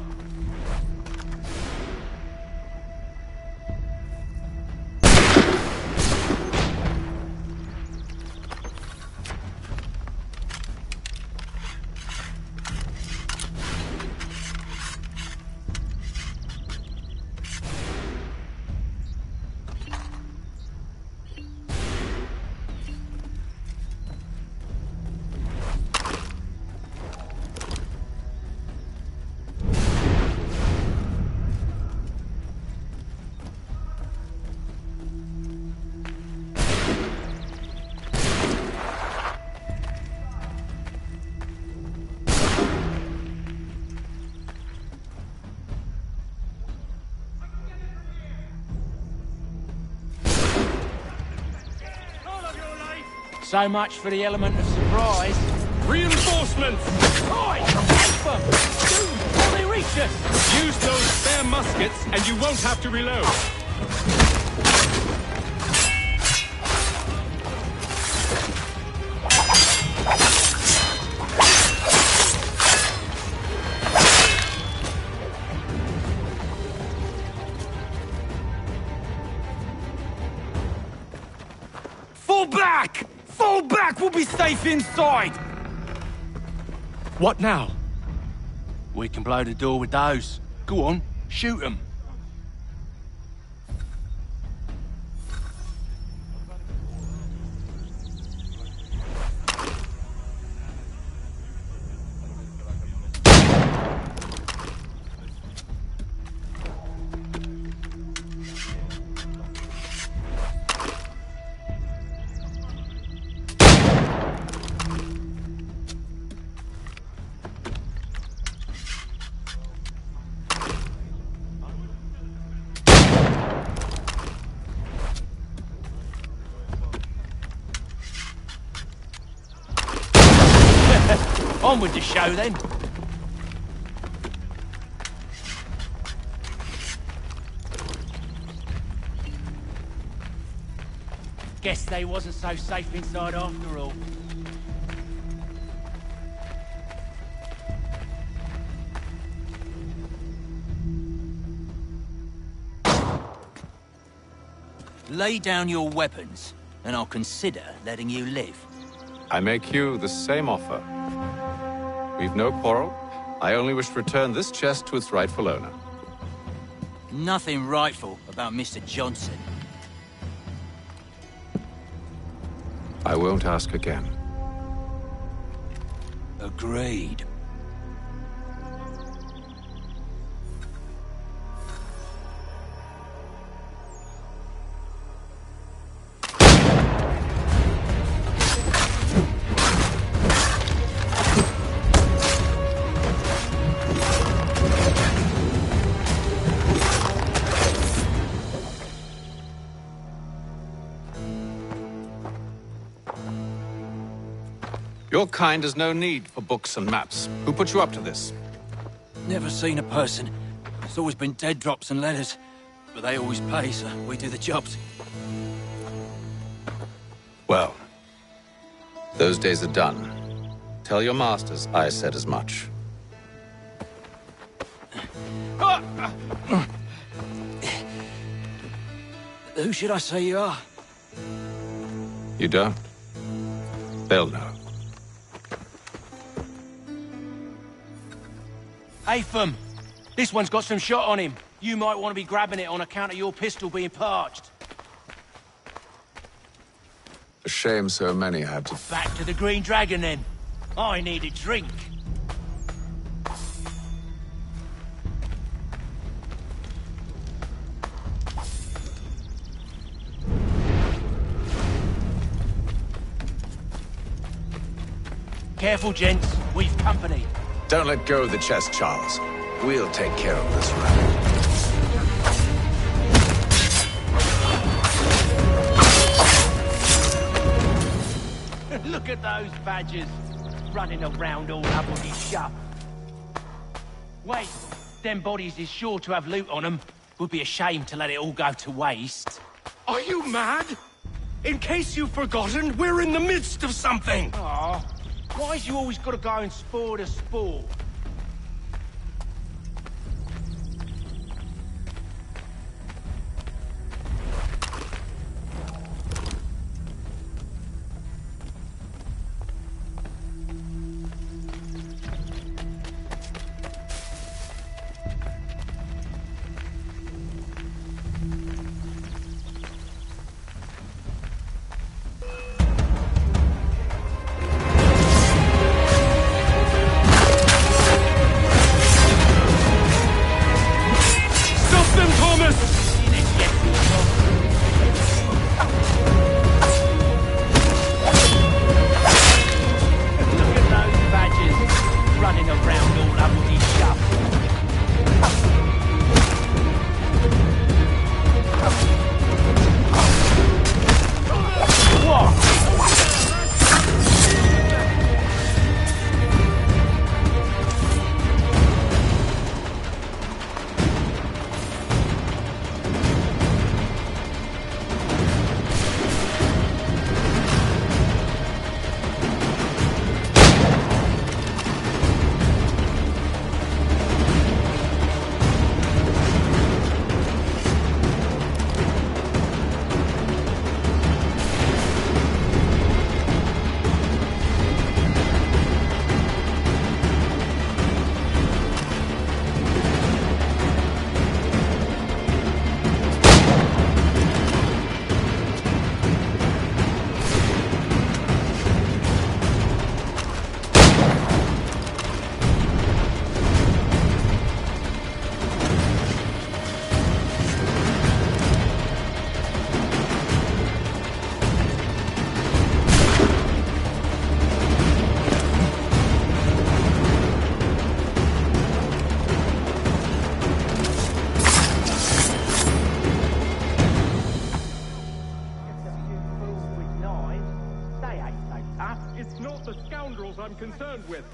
So much for the element of surprise. Reinforcements! Oi! Help them! Soon, before they reach us! Use those spare muskets, and you won't have to reload. Fall back! Fall back! We'll be safe inside! What now? We can blow the door with those. Go on, shoot them. On with the show, then. Guess they wasn't so safe inside after all. Lay down your weapons, and I'll consider letting you live. I make you the same offer. We've no quarrel. I only wish to return this chest to its rightful owner. Nothing rightful about Mr. Johnson. I won't ask again. Agreed. Your kind has no need for books and maps. Who put you up to this? Never seen a person. It's always been dead drops and letters. But they always pay, so we do the jobs. Well, those days are done. Tell your masters I said as much. Who should I say you are? You don't? They'll know. Atham! This one's got some shot on him. You might want to be grabbing it on account of your pistol being parched. A shame so many had to... Back to the Green Dragon, then. I need a drink. Careful, gents. We've company. Don't let go of the chest, Charles. We'll take care of this rabbit. Look at those badgers, running around all bloody shut. Wait, them bodies is sure to have loot on them. Would be a shame to let it all go to waste. Are you mad? In case you've forgotten, we're in the midst of something! Aw, why's you always gotta go and spore the sport? the scoundrels I'm concerned with.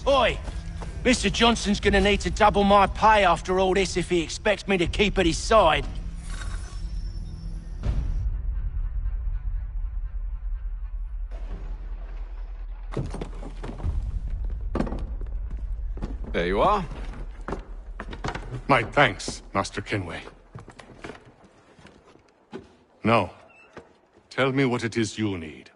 Oi! Mr. Johnson's gonna need to double my pay after all this if he expects me to keep at his side. There you are. My thanks, Master Kenway. Now, tell me what it is you need.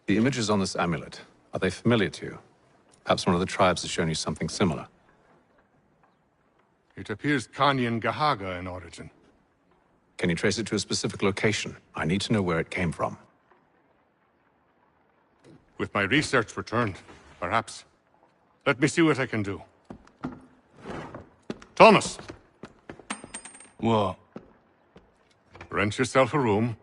The images on this amulet, are they familiar to you? Perhaps one of the tribes has shown you something similar. It appears Kanyan Gahaga in origin. Can you trace it to a specific location? I need to know where it came from. With my research returned, perhaps. Let me see what I can do. Thomas! What? Rent yourself a room.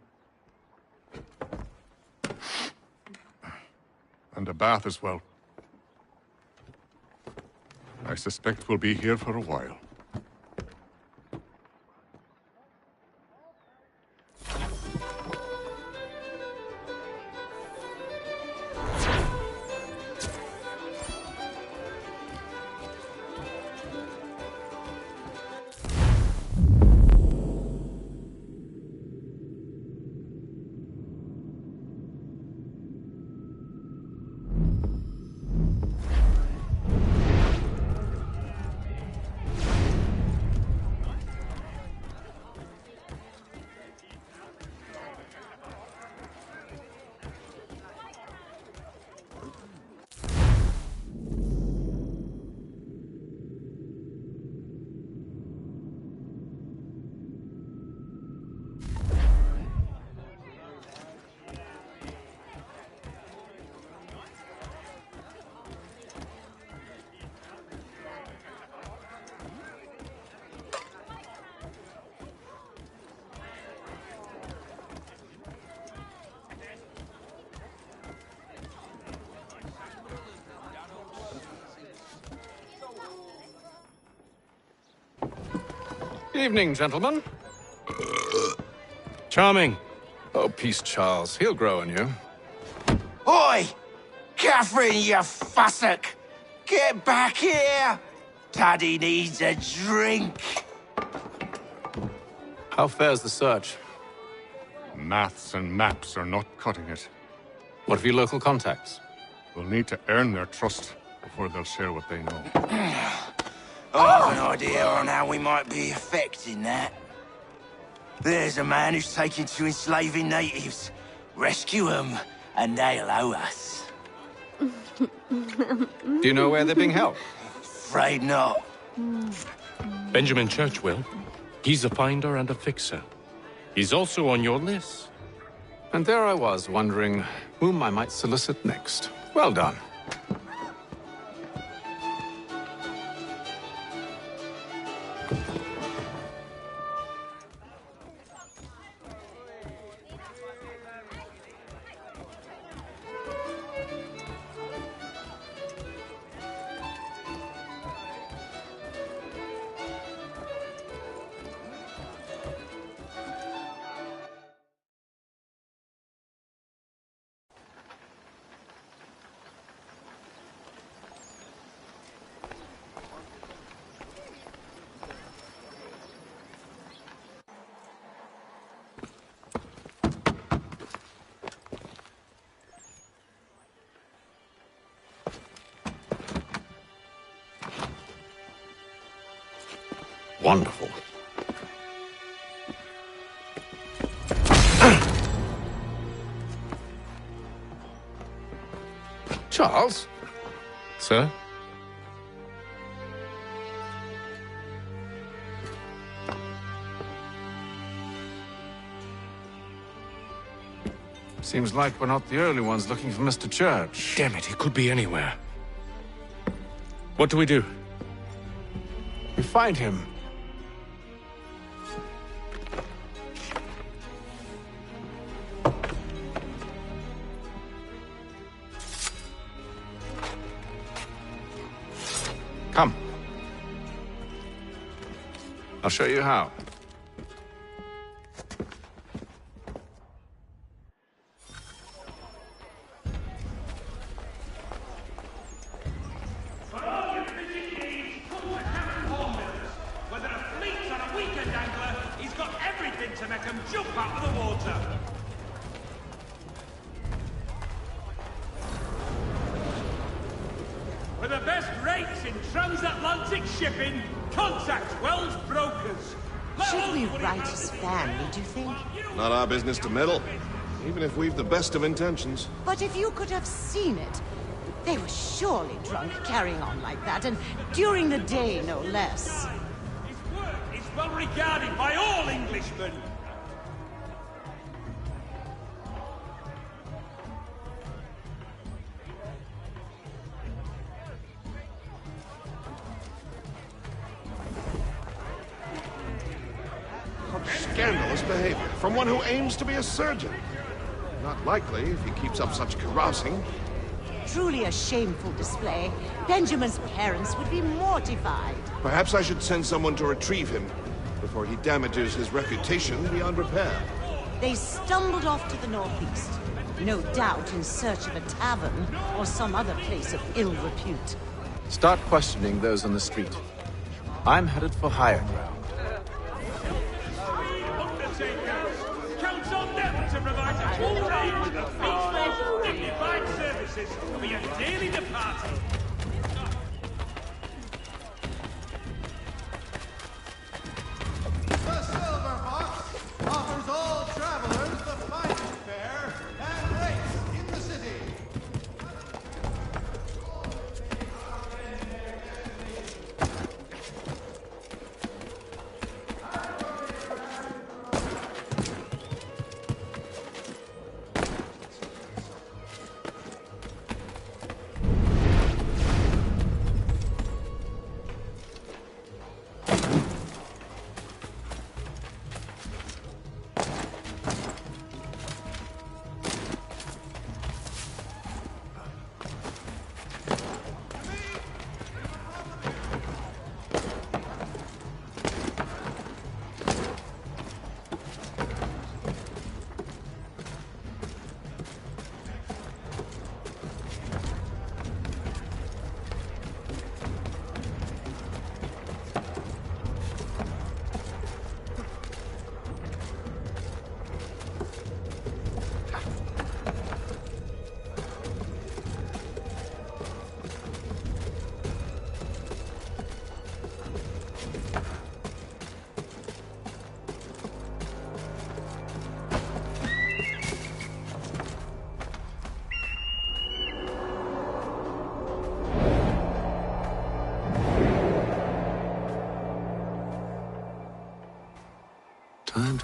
And a bath as well. I suspect we'll be here for a while. Evening, gentlemen. Charming. Oh, peace, Charles. He'll grow on you. Oi! Catherine, you fussock! Get back here! Daddy needs a drink. How fares the search? Maths and maps are not cutting it. What of your local contacts? We'll need to earn their trust before they'll share what they know. I have an idea on how we might be affecting that. There's a man who's taken to enslaving natives. Rescue them, and they'll owe us. Do you know where they're being held? Afraid not. Benjamin Church will. He's a finder and a fixer. He's also on your list. And there I was, wondering whom I might solicit next. Well done. Wonderful. Charles? Sir? Seems like we're not the only ones looking for Mr. Church. Damn it, he could be anywhere. What do we do? We find him. Come. I'll show you how. For the best rates in transatlantic shipping, contact Wells Brokers. Should we write his family, do you think? Not our business to meddle, even if we've the best of intentions. But if you could have seen it, they were surely drunk carrying on like that, and during the day, no less. His work is well regarded by all Englishmen. Scandalous behavior from one who aims to be a surgeon. Not likely if he keeps up such carousing. Truly a shameful display. Benjamin's parents would be mortified. Perhaps I should send someone to retrieve him before he damages his reputation beyond repair. They stumbled off to the northeast, no doubt in search of a tavern or some other place of ill repute. Start questioning those on the street. I'm headed for higher ground. Count on them to provide a full range of feature dignified services for your daily departing. The Silver Fox offers all travelers the finest fare and rates in the city.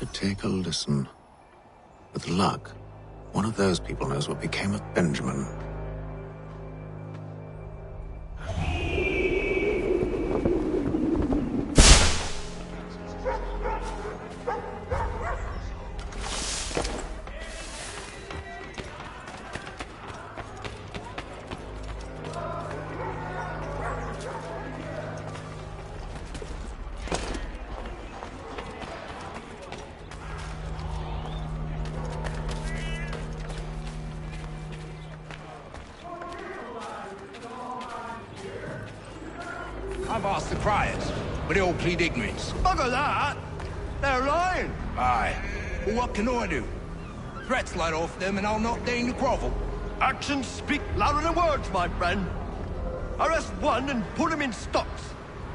should take a listen. With luck, one of those people knows what became of Benjamin. I've asked the criers, but they all plead ignorance. Bugger that! They're lying! Aye. Well, what can I do? Threats light off them and I'll not deign to grovel. Actions speak louder than words, my friend. Arrest one and put him in stocks.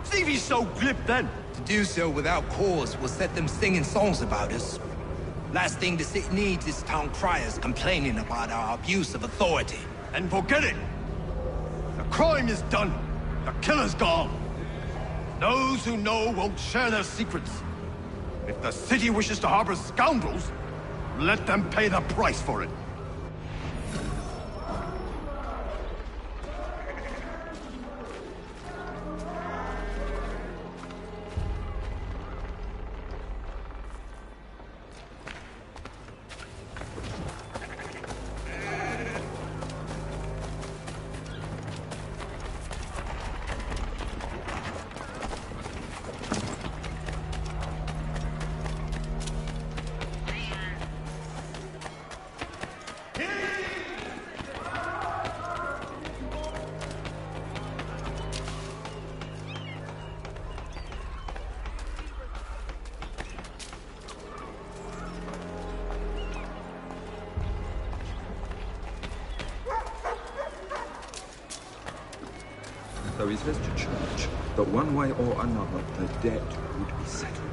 See if he's so glib then. To do so without cause will set them singing songs about us. Last thing the city needs is town criers complaining about our abuse of authority. And forget it! The crime is done. The killer's gone. Those who know won't share their secrets. If the city wishes to harbor scoundrels, let them pay the price for it. Though he's visited church, but one way or another, the debt would be settled.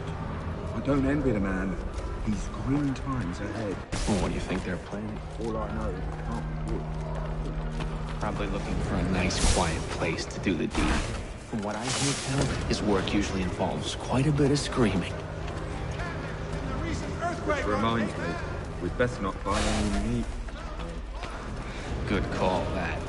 I don't envy the man. He's grim times ahead. Well, what do you think they're planning? All I know is it can't be good. Probably looking for a nice, quiet place to do the deed. From what I hear tell, his work usually involves quite a bit of screaming. Which reminds me, we'd best not buy any meat. Good call, that.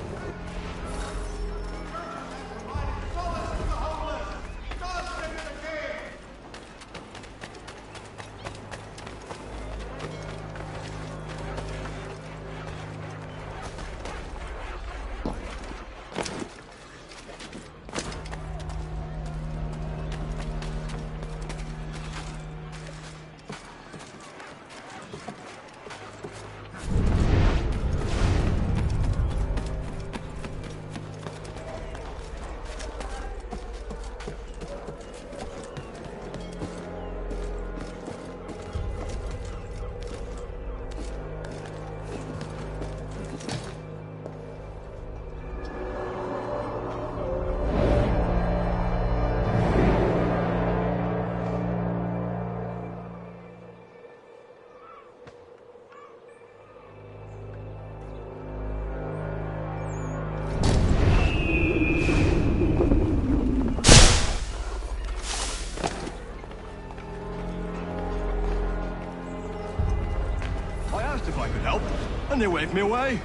If I could help, and they waved me away.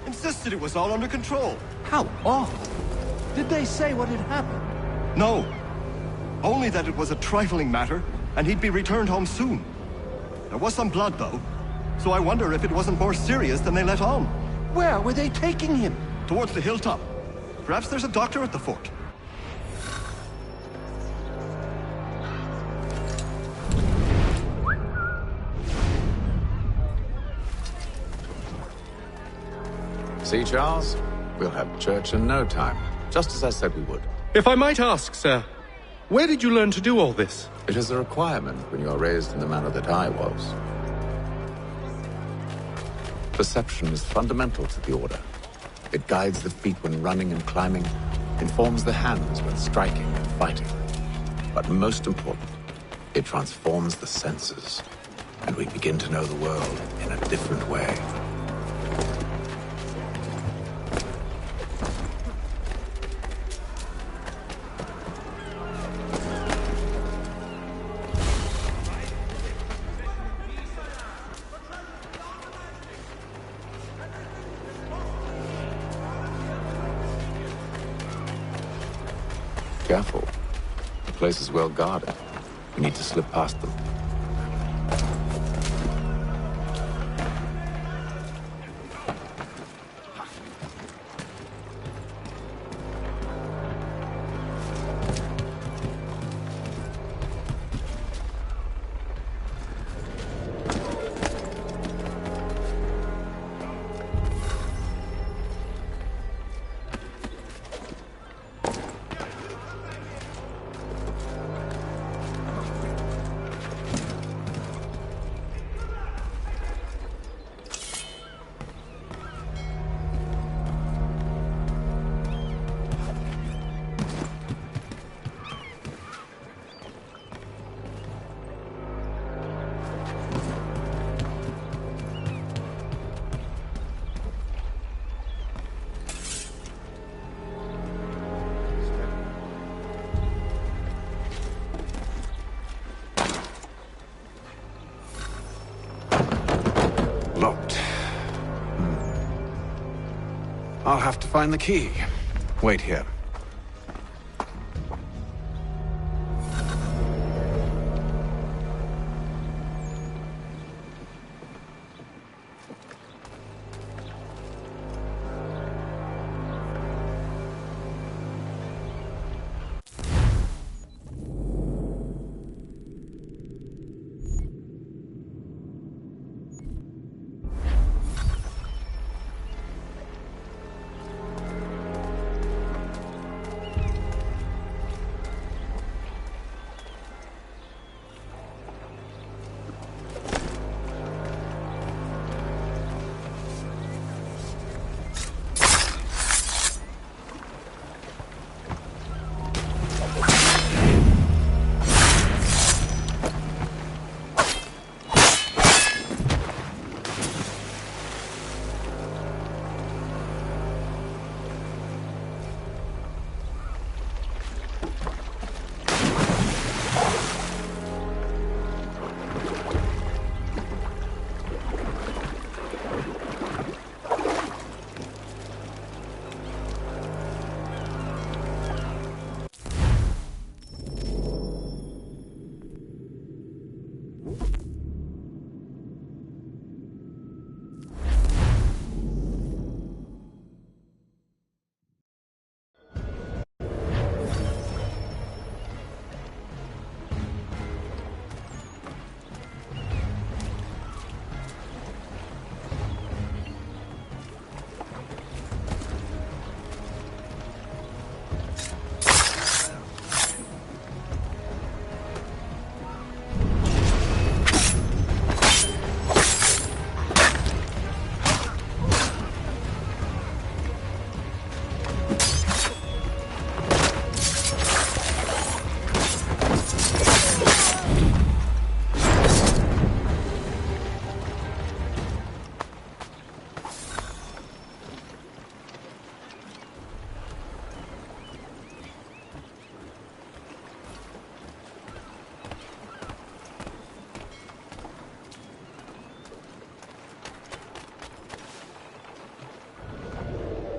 Insisted it was all under control. How odd. Did they say what had happened? No. Only that it was a trifling matter, and he'd be returned home soon. There was some blood, though, so I wonder if it wasn't more serious than they let on. Where were they taking him? Towards the hilltop. Perhaps there's a doctor at the fort. See, Charles? We'll have church in no time, just as I said we would. If I might ask, sir, where did you learn to do all this? It is a requirement when you are raised in the manner that I was. Perception is fundamental to the Order. It guides the feet when running and climbing, informs the hands when striking and fighting. But most important, it transforms the senses, and we begin to know the world in a different way. careful. The place is well guarded. We need to slip past them. Locked. I'll have to find the key. Wait here.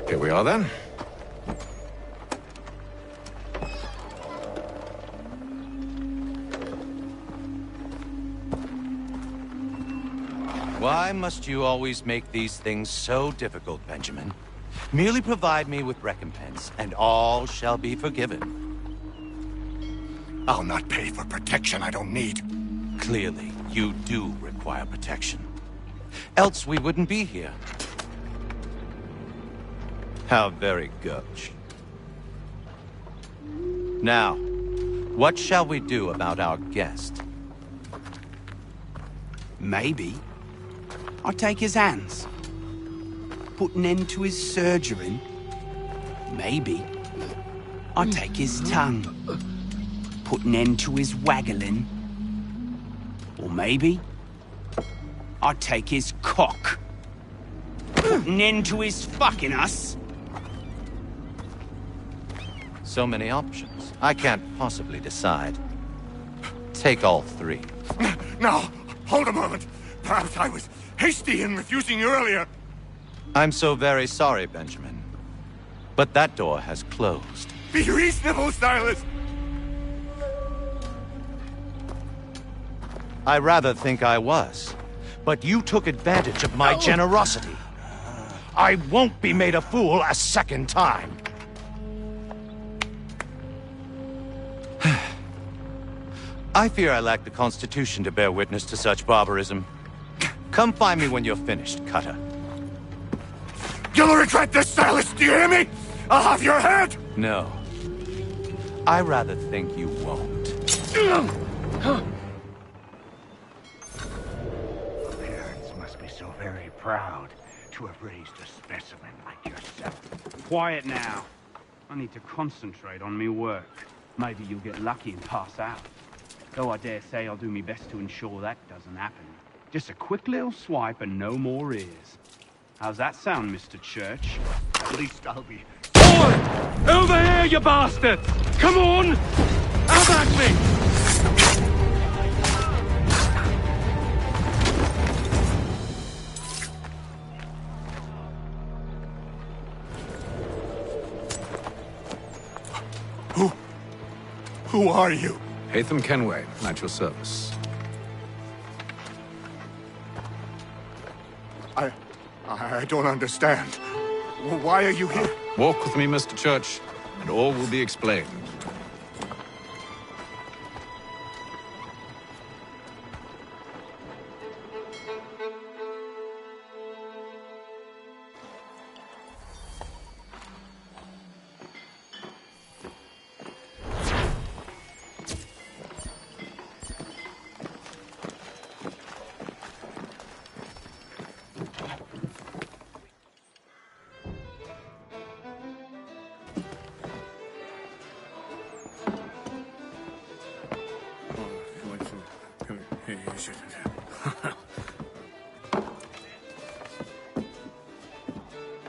Here we are, then. Why must you always make these things so difficult, Benjamin? Merely provide me with recompense, and all shall be forgiven. I'll not pay for protection I don't need. Clearly, you do require protection. Else we wouldn't be here. How very gauche. Now, what shall we do about our guest? Maybe I'll take his hands. Put an end to his surgery. Maybe I'll take his tongue. Put an end to his waggling. Or maybe I'll take his cock. Put an end to his fucking us. So many options. I can't possibly decide. Take all three. Now, hold a moment. Perhaps I was hasty in refusing you earlier. I'm so very sorry, Benjamin. But that door has closed. Be reasonable, Silas! I rather think I was. But you took advantage of my generosity. I won't be made a fool a second time. I fear I lack the constitution to bear witness to such barbarism. Come find me when you're finished, Cutter. You'll regret this, Silas, do you hear me? I'll have your head! No. I rather think you won't. Parents must be so very proud to have raised a specimen like yourself. Quiet now. I need to concentrate on me work. Maybe you'll get lucky and pass out. Though I dare say I'll do my best to ensure that doesn't happen. Just a quick little swipe and no more ears. How's that sound, Mr. Church? At least I'll be... Over here, you bastard! Come on! Out at me! Who are you? Haytham Kenway, at your service. I don't understand. Why are you here? Walk with me, Mr. Church, and all will be explained.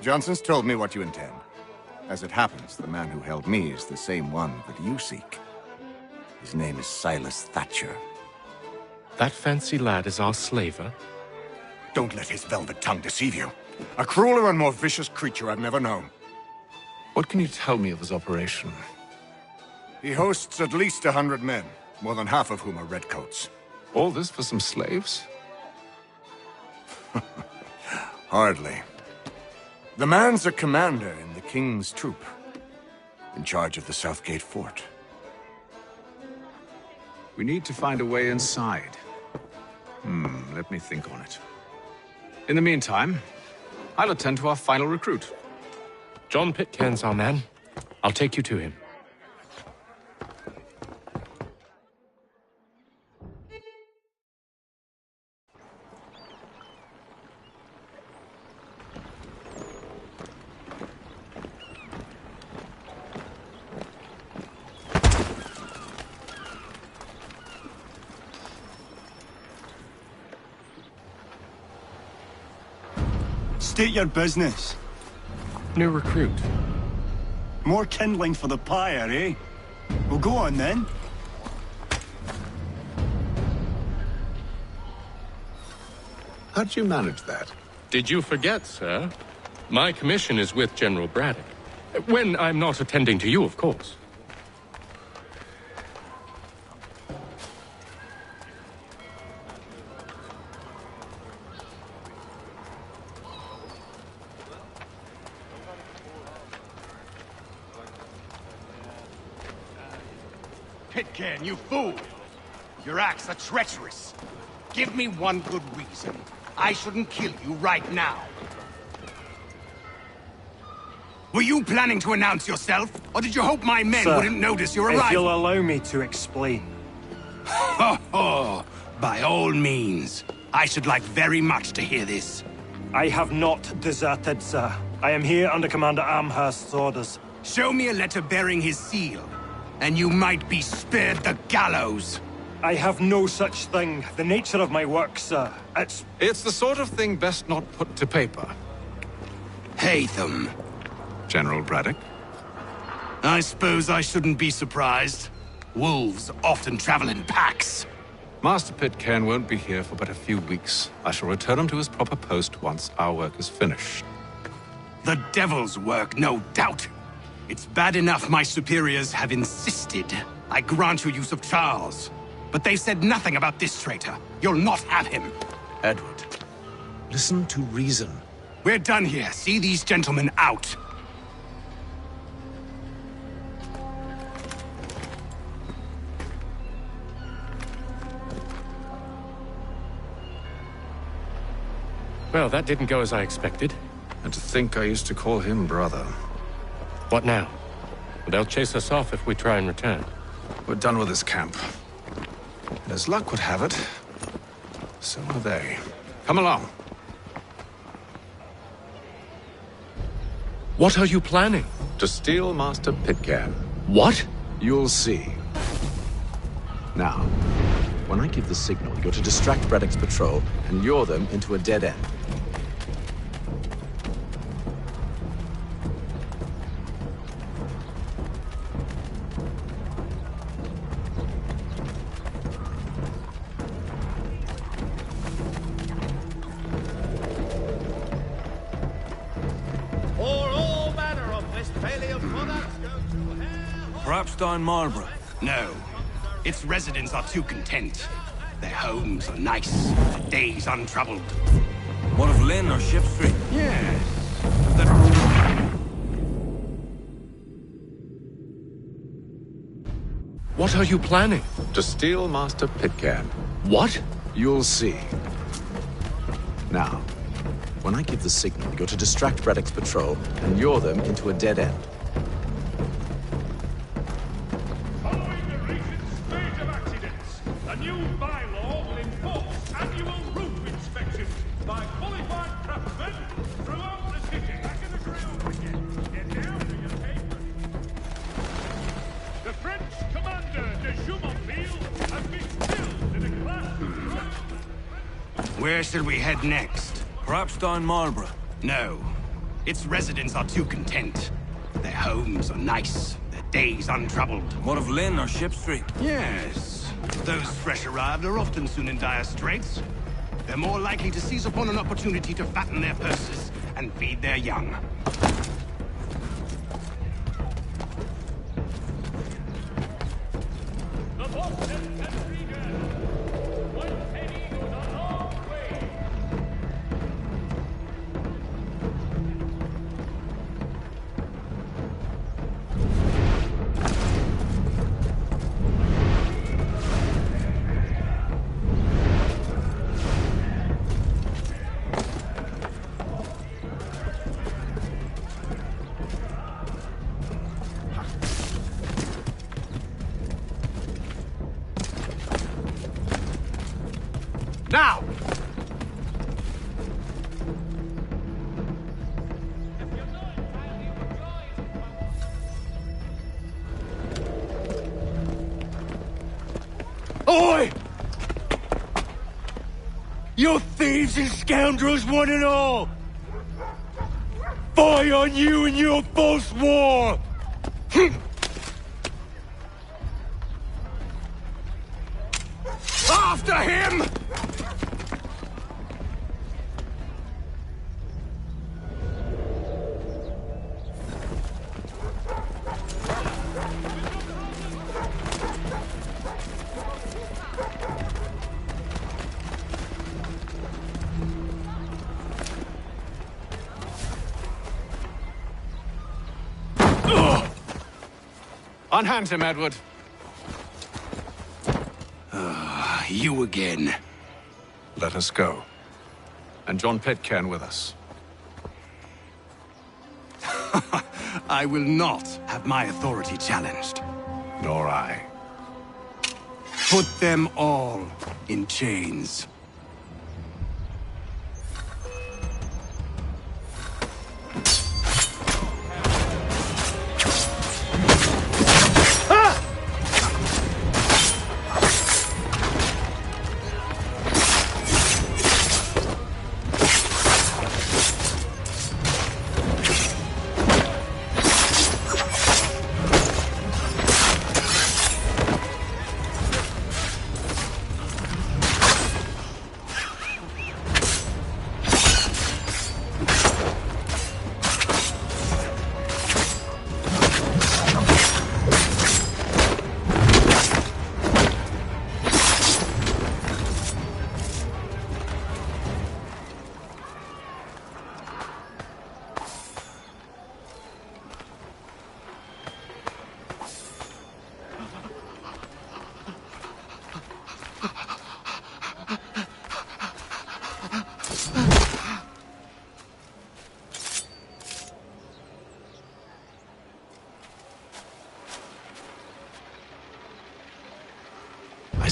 Johnson's told me what you intend. As it happens, the man who held me is the same one that you seek. His name is Silas Thatcher. That fancy lad is our slaver? Don't let his velvet tongue deceive you. A crueler and more vicious creature I've never known. What can you tell me of his operation? He hosts at least 100 men, more than half of whom are redcoats. All this for some slaves? Hardly. The man's a commander in the King's troop, in charge of the Southgate Fort. We need to find a way inside. Let me think on it. In the meantime, I'll attend to our final recruit. John Pitcairn's our man. I'll take you to him. State your business. New recruit. More kindling for the pyre, eh? Well, go on then. How'd you manage that? Did you forget, sir? My commission is with General Braddock. When I'm not attending to you, of course. Pitcairn, you fool! Your acts are treacherous. Give me one good reason. I shouldn't kill you right now. Were you planning to announce yourself? Or did you hope my men Sir, wouldn't notice your arrival? if you'll allow me to explain. Ho ho! By all means. I should like very much to hear this. I have not deserted, sir. I am here under Commander Amherst's orders. Show me a letter bearing his seal, and you might be spared the gallows. I have no such thing. The nature of my work, sir, It's the sort of thing best not put to paper. Haytham. General Braddock? I suppose I shouldn't be surprised. Wolves often travel in packs. Master Pitcairn won't be here for but a few weeks. I shall return him to his proper post once our work is finished. The devil's work, no doubt. It's bad enough my superiors have insisted I grant you use of Charles. But they've said nothing about this traitor. You'll not have him. Edward, listen to reason. We're done here. See these gentlemen out. Well, that didn't go as I expected. And to think I used to call him brother. What now? They'll chase us off if we try and return. We're done with this camp. And as luck would have it, so are they. Come along. What are you planning? To steal Master Pitcairn. What? You'll see. Now, when I give the signal, you're to distract Braddock's patrol and lure them into a dead end. Perhaps Don Marlborough? No. Its residents are too content. Their homes are nice, their days untroubled. What of Lynn or Ship Street? Yes. What are you planning? To steal Master Pitcairn. What? You'll see. Now, when I give the signal, you're to distract Braddock's patrol and lure them into a dead end. A new bylaw will enforce annual roof inspections by qualified craftsmen throughout the city. Back in the groove again. Get down to your paper. The French commander de Jumonville has been killed in a clash with royal... Where should we head next? Perhaps Don Marlborough? No. Its residents are too content. Their homes are nice, their days untroubled. What of Lynn or Ship Street? Yes. Those fresh arrived are often soon in dire straits. They're more likely to seize upon an opportunity to fatten their purses and feed their young. Now! Oi! You thieves and scoundrels, one and all! Fire on you and your false war! After him! Unhand him, Edward. You again. Let us go. And John Pitcairn with us. I will not have my authority challenged. Nor I. Put them all in chains.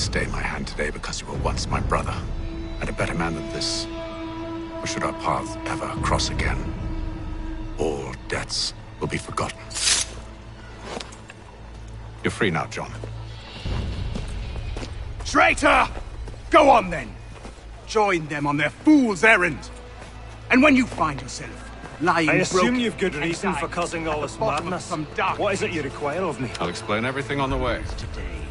stay my hand today because you were once my brother, and a better man than this. Or should our paths ever cross again, all debts will be forgotten. You're free now, John. Traitor! Go on then! Join them on their fool's errand! And when you find yourself lying I assume broken you've good reason for causing all this madness. What is it you require of me? I'll explain everything on the way. Today,